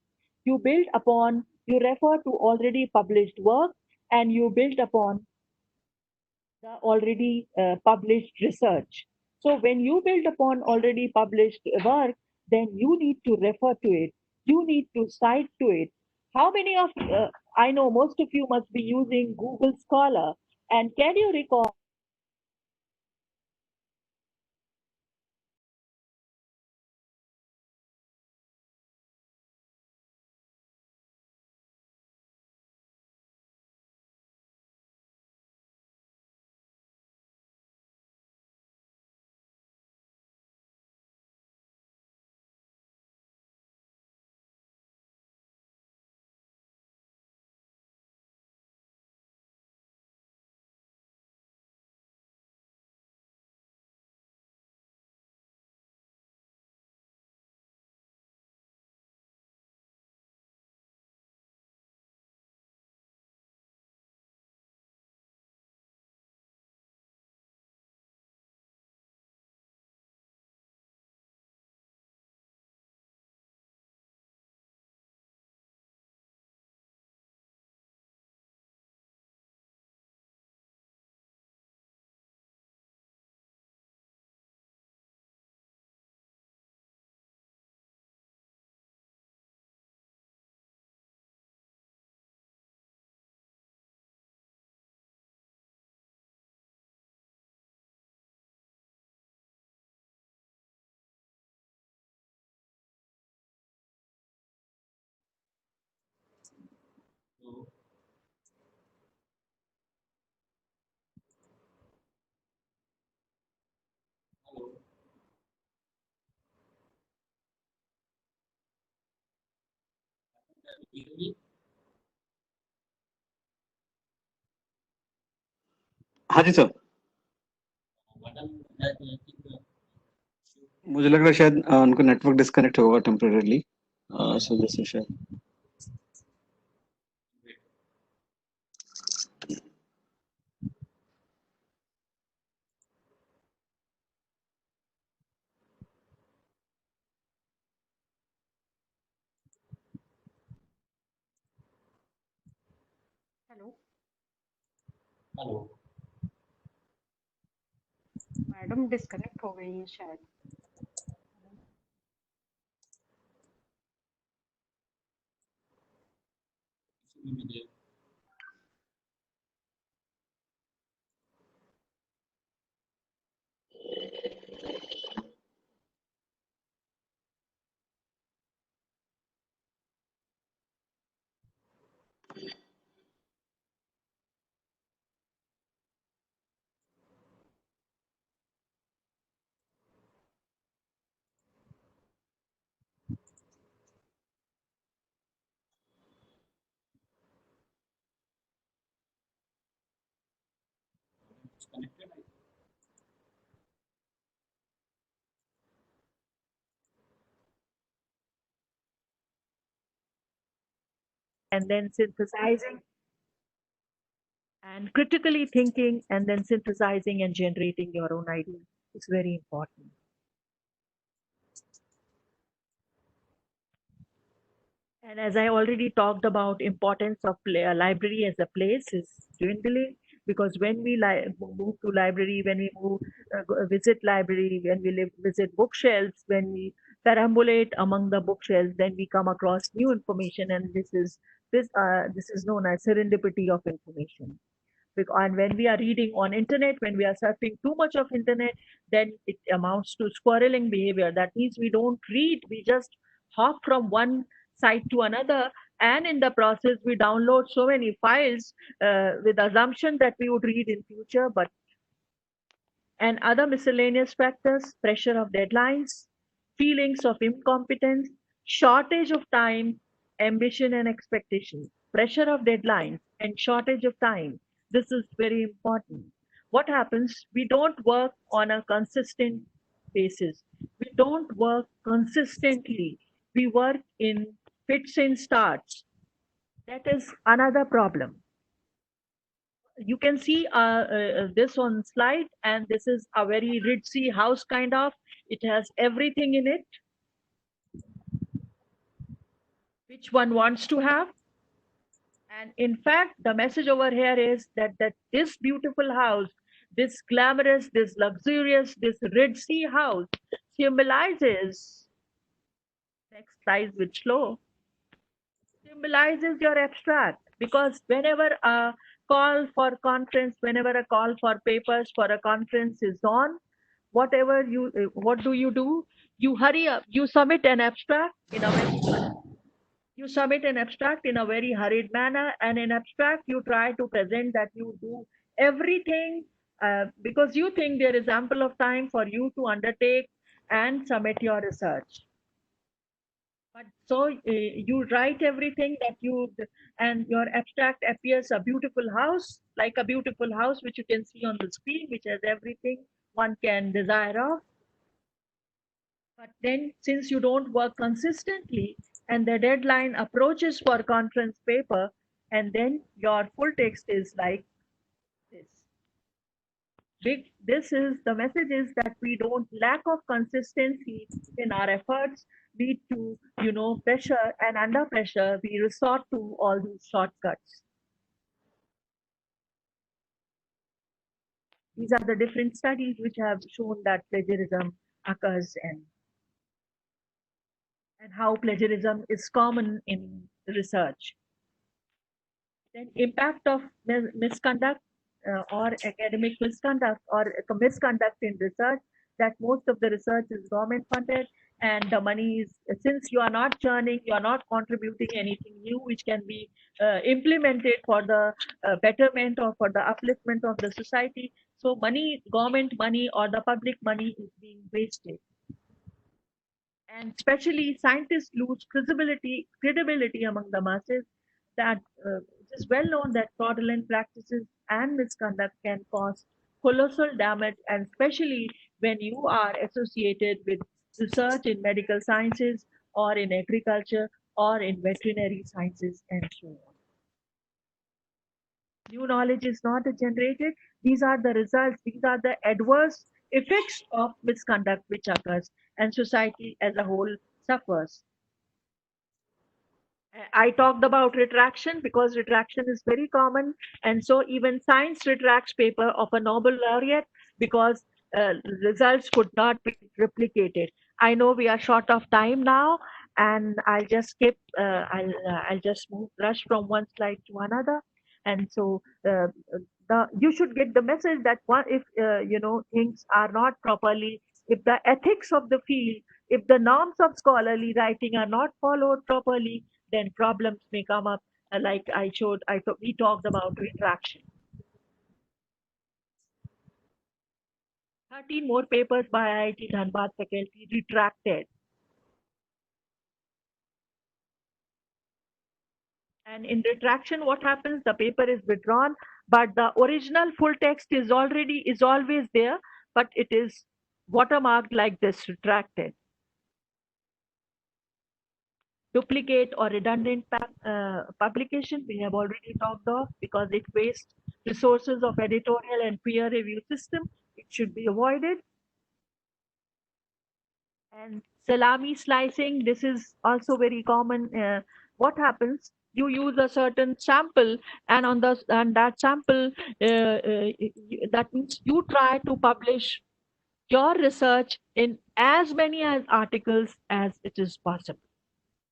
[SPEAKER 3] You refer to already published work, and you build upon the already published research. So when you build upon already published work, then you need to refer to it. You need to cite to it. How many of, I know most of you must be using Google Scholar. And can you recall
[SPEAKER 1] So, hello. Can you hear me?
[SPEAKER 4] हाँ जी sir.
[SPEAKER 1] Madam, I think
[SPEAKER 4] मुझे लग रहा है शायद उनको network disconnect होगा temporarily, सो जैसे शायद
[SPEAKER 2] हेलो
[SPEAKER 1] hello.
[SPEAKER 2] मैडम डिस्कनेक्ट हो गई है शायद।
[SPEAKER 1] Issue will be there. Disconnected.
[SPEAKER 3] and then synthesizing and critically thinking and then synthesizing and generating your own ideas is very important. And as I already talked about, importance of a library as a place is dwindling, because when we move to library, when we visit library, when we visit bookshelves, when we perambulate among the bookshelves, then we come across new information, and this is known as serendipity of information. And when we are reading on internet, when we are surfing too much of internet, then it amounts to squirreling behavior. That means we don't read, we just hop from one site to another, and in the process we download so many files with assumption that we would read in future, but and other miscellaneous factors, pressure of deadlines, feelings of incompetence, shortage of time, ambition and expectation, pressure of deadlines, and shortage of time. This is very important. what happens? We don't work on a consistent basis. We don't work consistently. We work in fits and starts. That is another problem. You can see this on slide, and this is a very ritzy house kind of. It has everything in it, which one wants to have. And in fact, the message over here is that this beautiful house, this glamorous, this luxurious, this ritzy house symbolizes, next slide with slow, symbolizes your abstract. Because whenever a call for conference, whenever a call for papers for a conference is on, what do? You hurry up, you submit an abstract in a very hurried manner, and in abstract you try to present that you do everything because you think there is ample of time for you to undertake and submit your research. But so you write everything that and your abstract appears a beautiful house, like a beautiful house which you can see on the screen, which has everything one can desire of. But then, since you don't work consistently and the deadline approaches for conference paper, and then your full text is like this. This is the message is that we don't lack of consistency in our efforts lead to pressure, and under pressure we resort to all these shortcuts. These are the different studies which have shown that plagiarism occurs and how plagiarism is common in research. Then impact of misconduct or academic misconduct or misconduct in research, that most of the research is government funded, and the money is, since you are not churning, you are not contributing anything new which can be implemented for the betterment or for the upliftment of the society. So money, government money or the public money is being wasted. And especially scientists lose credibility among the masses, that it is well known that fraudulent practices and misconduct can cause colossal damage, and especially when you are associated with research in medical sciences or in agriculture or in veterinary sciences and so on. New knowledge is not generated. These are the results, these are the adverse effects of misconduct which occurs, and society as a whole suffers. I talked about retraction because retraction is very common, and so even science retracts paper of a Nobel laureate because results could not be replicated. I know we are short of time now, and I'll just skip. I'll just rush from one slide to another, and so you should get the message that if things are not properly, if the ethics of the field, if the norms of scholarly writing are not followed properly, then problems may come up, like we talked about retraction. 13 more papers by IIT Dhanbad faculty retracted. And in retraction, what happens? The paper is withdrawn, but the original full text is always there, but it is watermarked like this, retracted. Duplicate or redundant publication we have already talked of, because it wastes resources of editorial and peer review system. It should be avoided. And salami slicing, this is also very common. What happens? You use a certain sample, and on that sample, that means you try to publish your research in as many articles as it is possible.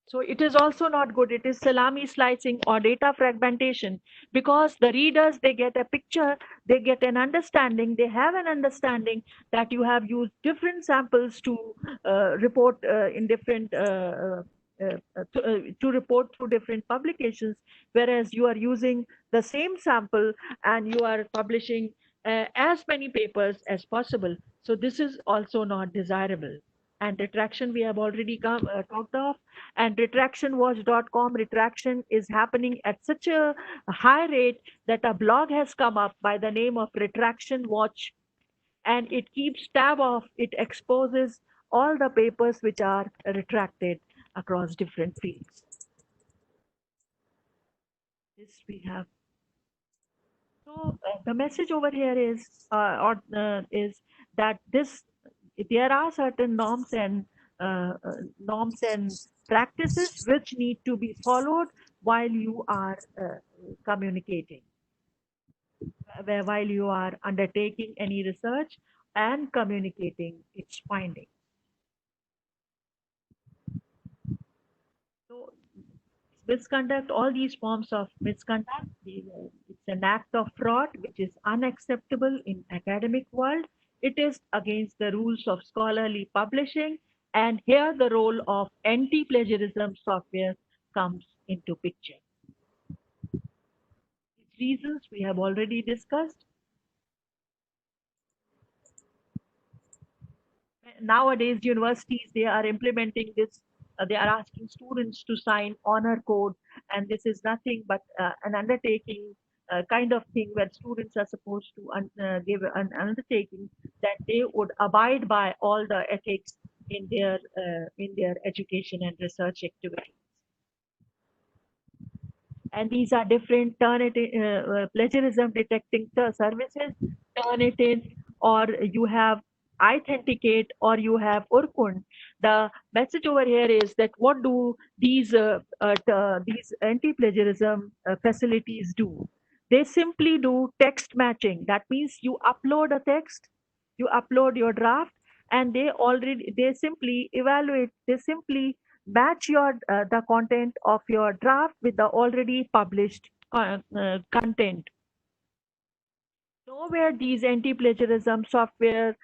[SPEAKER 3] So it is also not good. It is salami slicing or data fragmentation, because the readers, they get a picture, they get an understanding, they have an understanding that you have used different samples to report in different to report through different publications, whereas you are using the same sample and you are publishing as many papers as possible. So this is also not desirable. and retraction we have already talked of. And retractionwatch.com, retraction is happening at such a high rate that a blog has come up by the name of Retraction Watch, and it keeps tab of, it exposes all the papers which are retracted across different fields. This we have. So the message over here is that this, there are certain norms and practices which need to be followed while you are communicating, while you are undertaking any research and communicating its findings. So misconduct, all these forms of misconduct, it's an act of fraud which is unacceptable in academic world. It is against the rules of scholarly publishing, and here the role of anti-plagiarism software comes into picture. These reasons we have already discussed. Nowadays universities, they are implementing this, they are asking students to sign honor code, and this is nothing but an undertaking kind of thing where students are supposed to give an undertaking that they would abide by all the ethics in their education and research activities. And these are different plagiarism detecting services, Turnitin, or you have Authenticate, or you have Urkund. The message over here is that what do these anti-plagiarism facilities do? They simply do text matching. That means you upload a text, you upload your draft, and they simply evaluate, they simply match the content of your draft with the already published content. Nowhere these anti-plagiarism software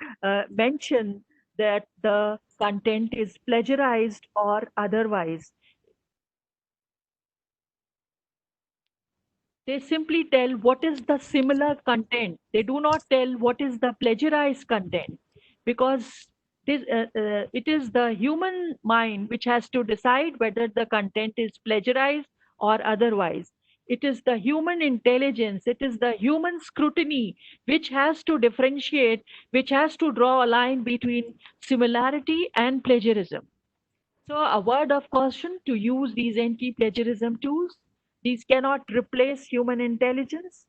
[SPEAKER 3] mention that the content is plagiarized or otherwise. They simply tell what is the similar content. They do not tell what is the plagiarized content, because it is the human mind which has to decide whether the content is plagiarized or otherwise. It is the human intelligence, it is the human scrutiny which has to differentiate, which has to draw a line between similarity and plagiarism. So a word of caution to use these anti-plagiarism tools. These cannot replace human intelligence.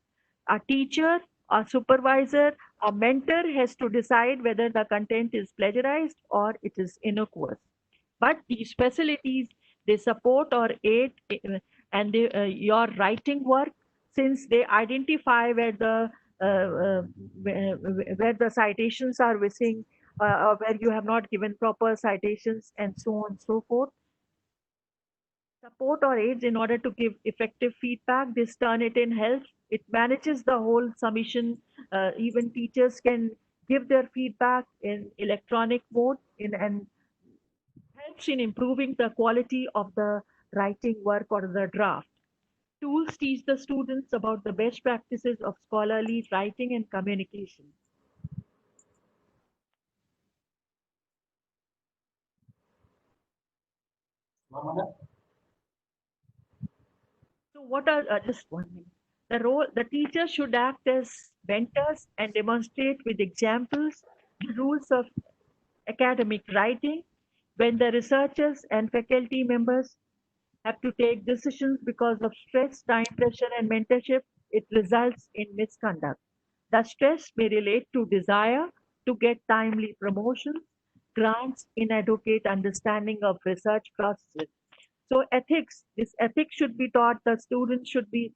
[SPEAKER 3] A teacher, a supervisor, a mentor has to decide whether the content is plagiarized or it is innocuous. But these facilities, they support or aid your writing work, since they identify where the citations are missing, where you have not given proper citations, and so on and so forth. Support or aids in order to give effective feedback. This Turnitin helps. It manages the whole submission. Even teachers can give their feedback in electronic mode, and helps in improving the quality of the writing work or the draft. Tools teach the students about the best practices of scholarly writing and communication. So what are just one minute. The teacher should act as mentors and demonstrate with examples the rules of academic writing. When the researchers and faculty members have to take decisions because of stress, time pressure, and mentorship, it results in misconduct. The stress may relate to desire to get timely promotions, grants, inadequate understanding of research processes. So this ethics should be taught. The students should be,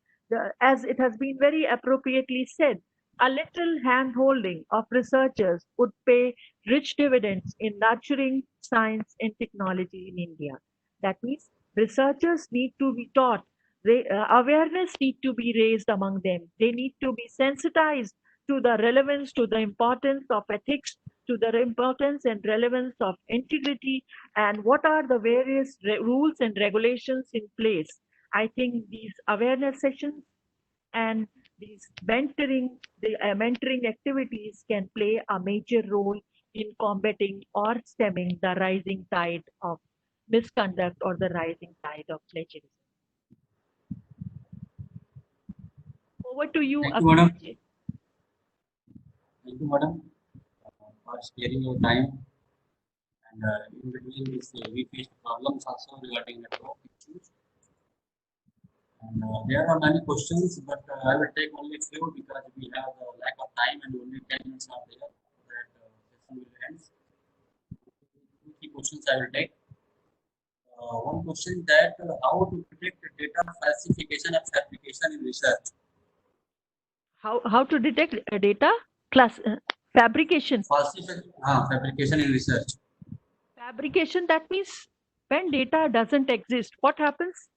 [SPEAKER 3] as it has been very appropriately said, a little hand-holding of researchers would pay rich dividends in nurturing science and technology in India. That means researchers need to be taught, awareness need to be raised among them. They need to be sensitized to the relevance, to the importance of ethics, to the importance and relevance of integrity, and what are the various rules and regulations in place. I think these awareness sessions and these mentoring activities can play a major role in combating or stemming the rising tide of misconduct or the rising tide of plagiarism? Over to you,
[SPEAKER 1] Thank you, madam.
[SPEAKER 3] Akhil ji.
[SPEAKER 1] Thank you, madam, for sparing your time. And in between this, we faced problems also regarding network issues. And there are many questions, but I will take only few because we have a lack of time and only 10 minutes are there. So that session will end. Two, three questions I will take. One question that how to predict data falsification and fabrication in research.
[SPEAKER 3] How to detect data fabrication?
[SPEAKER 1] Fabrication in research.
[SPEAKER 3] Fabrication, that means when data doesn't exist, what happens?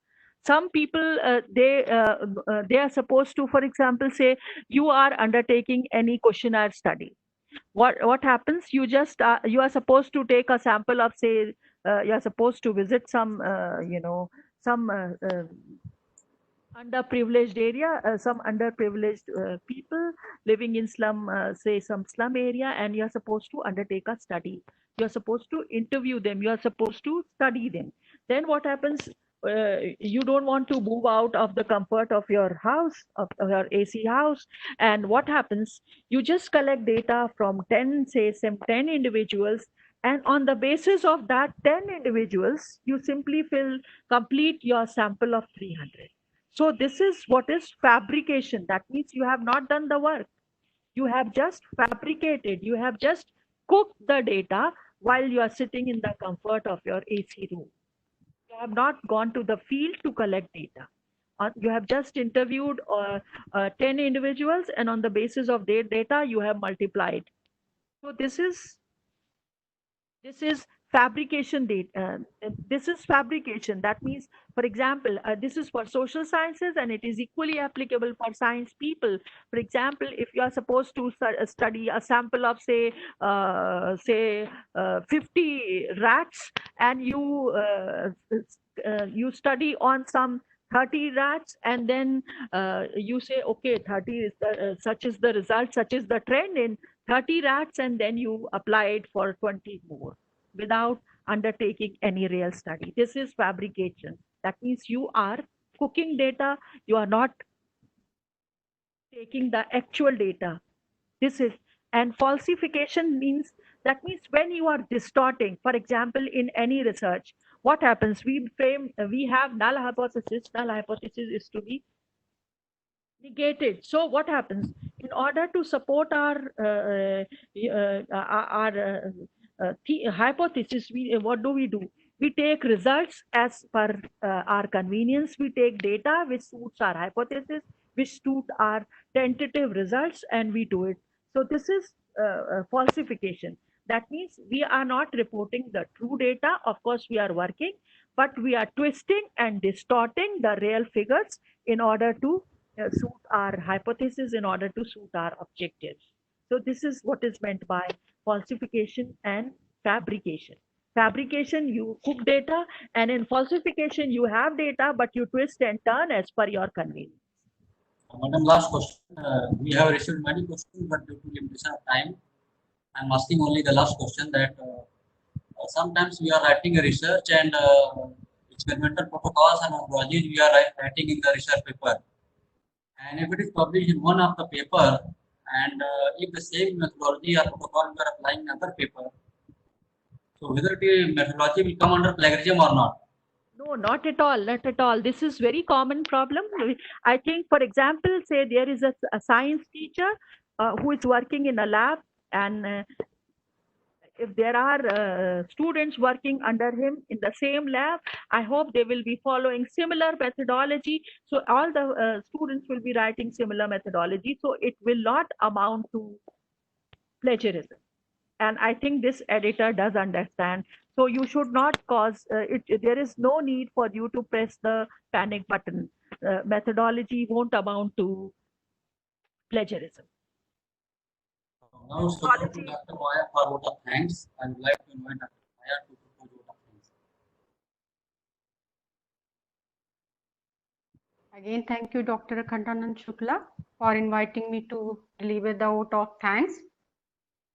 [SPEAKER 3] Some people they are supposed to, for example, say you are undertaking any questionnaire study. What happens? You just you are supposed to take a sample of, say, you are supposed to visit some some underprivileged area, some underprivileged people living in slum, say some slum area, and you're supposed to undertake a study. You're supposed to interview them. You're supposed to study them. Then what happens? You don't want to move out of the comfort of your house, of your AC house. And what happens? You just collect data from 10, say some 10 individuals. And on the basis of that 10 individuals, you simply complete your sample of 300. So this is what is fabrication. That means you have not done the work. You have just fabricated. You have just cooked the data while you are sitting in the comfort of your AC room. You have not gone to the field to collect data. You have just interviewed 10 individuals, and on the basis of their data, you have multiplied. So this is fabrication data. This is fabrication. That means, for example, this is for social sciences, and it is equally applicable for science people. For example, if you are supposed to study a sample of, say 50 rats, and you study on some 30 rats, and then you say, okay, 30 is such is the result, such is the trend in 30 rats, and then you apply it for 20 more without undertaking any real study. This is fabrication. That means you are cooking data, you are not taking the actual data. This is, and falsification means, that means when you are distorting, for example, in any research, what happens? We have null hypothesis. Null hypothesis is to be negated. So what happens? In order to support our hypothesis, what do? We take results as per our convenience. We take data which suits our hypothesis, which suit our tentative results, and we do it. So this is falsification. That means we are not reporting the true data. Of course, we are working, but we are twisting and distorting the real figures in order to suit our hypothesis, in order to suit our objectives. So this is what is meant by falsification and fabrication. Fabrication, you cook data, and in falsification, you have data, but you twist and turn as per your convenience.
[SPEAKER 1] Madam, last question. We have received many questions, but due to limitation of time, I'm asking only the last question that sometimes we are writing a research and experimental protocols and methodologies we are writing in the research paper. And if it is published in one of the paper, and if the same methodology or protocol we are applying in another paper, so whether the methodology will come under plagiarism or not?
[SPEAKER 3] No, not at all. Not at all. This is very common problem. I think, for example, say there is a science teacher who is working in a lab, and if there are students working under him in the same lab, I hope they will be following similar methodology. So all the students will be writing similar methodology. So it will not amount to plagiarism. And I think this editor does understand. So you should not cause there is no need for you to press the panic button. Methodology won't amount to plagiarism.
[SPEAKER 1] Now, spoken to Dr. Maya for vote of thanks. I would like to invite Dr. Maya to propose vote of thanks.
[SPEAKER 2] Again, thank you, Dr. Akhandanand Shukla, for inviting me to deliver the vote of thanks.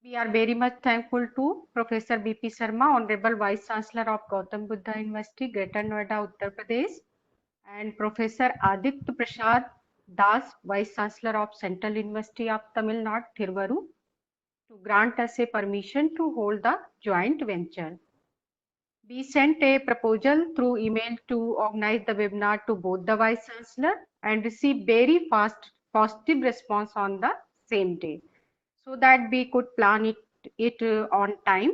[SPEAKER 2] We are very much thankful to Professor B.P. Sharma, Honorable Vice Chancellor of Gautam Buddha University, Greater Noida, Uttar Pradesh, and Professor Aditya Prasad Das, Vice Chancellor of Central University of Tamil Nadu, Thiruvarur, to grant us a permission to hold the joint venture. We sent a proposal through email to organize the webinar to both the Vice Chancellor and received very fast positive response on the same day, so that we could plan it on time.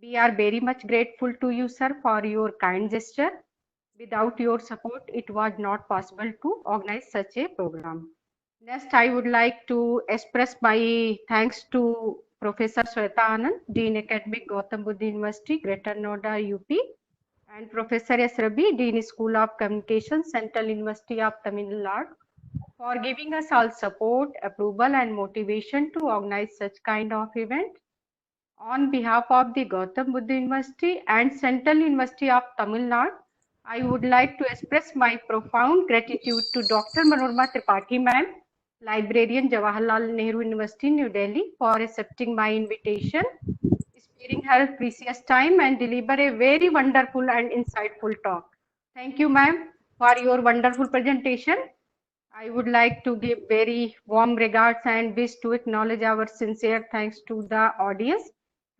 [SPEAKER 2] We are very much grateful to you, sir, for your kind gesture. Without your support, it was not possible to organize such a program. Next, I would like to express my thanks to Professor Shweta Anand, Dean Academic, Gautam Buddha University, Greater Noida, UP, and Professor S. Rabi, Dean School of Communication, Central University of Tamil Nadu, for giving us all support, approval, and motivation to organize such kind of event. On behalf of the Gautam Buddha University and Central University of Tamil Nadu, I would like to express my profound gratitude to Dr. Manorama Tripathi ma'am, librarian, Jawaharlal Nehru University, New Delhi, for accepting my invitation, sparing her precious time and deliver a very wonderful and insightful talk. Thank you, ma'am, for your wonderful presentation. I would like to give very warm regards and wish to acknowledge our sincere thanks to the audience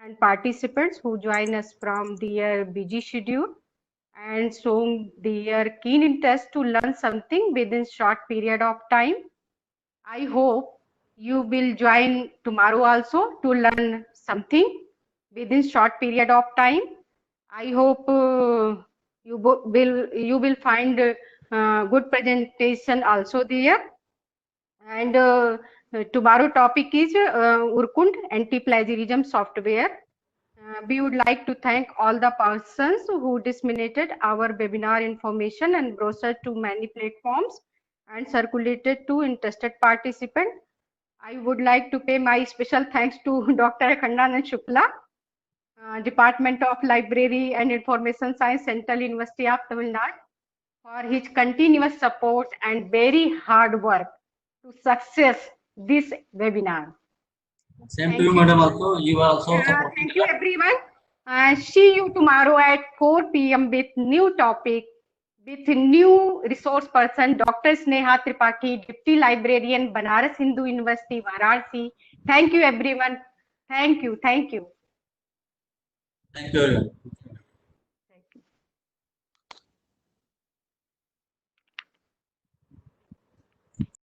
[SPEAKER 2] and participants who join us from their busy schedule and showing their keen interest to learn something within short period of time. I hope you will join tomorrow also to learn something within short period of time. I hope you will find good presentation also there. And tomorrow topic is Urkund anti-plagiarism software. We would like to thank all the persons who disseminated our webinar information and brochure to many platforms and circulated to interested participants. I would like to pay my special thanks to Dr. Akhandanand Shukla, Department of Library and Information Science, Central University of Tamil Nadu, for his continuous support and very hard work to success this webinar.
[SPEAKER 1] Same to you, madam. Also, you are also supporting.
[SPEAKER 2] Thank you, everyone. See you tomorrow at 4 p.m. with new topic, with new resource person, Dr. Sneha Tripathi, Deputy Librarian, Banaras Hindu University, Varanasi. Thank you, everyone. Thank you. Thank you.
[SPEAKER 1] Thank you, everyone.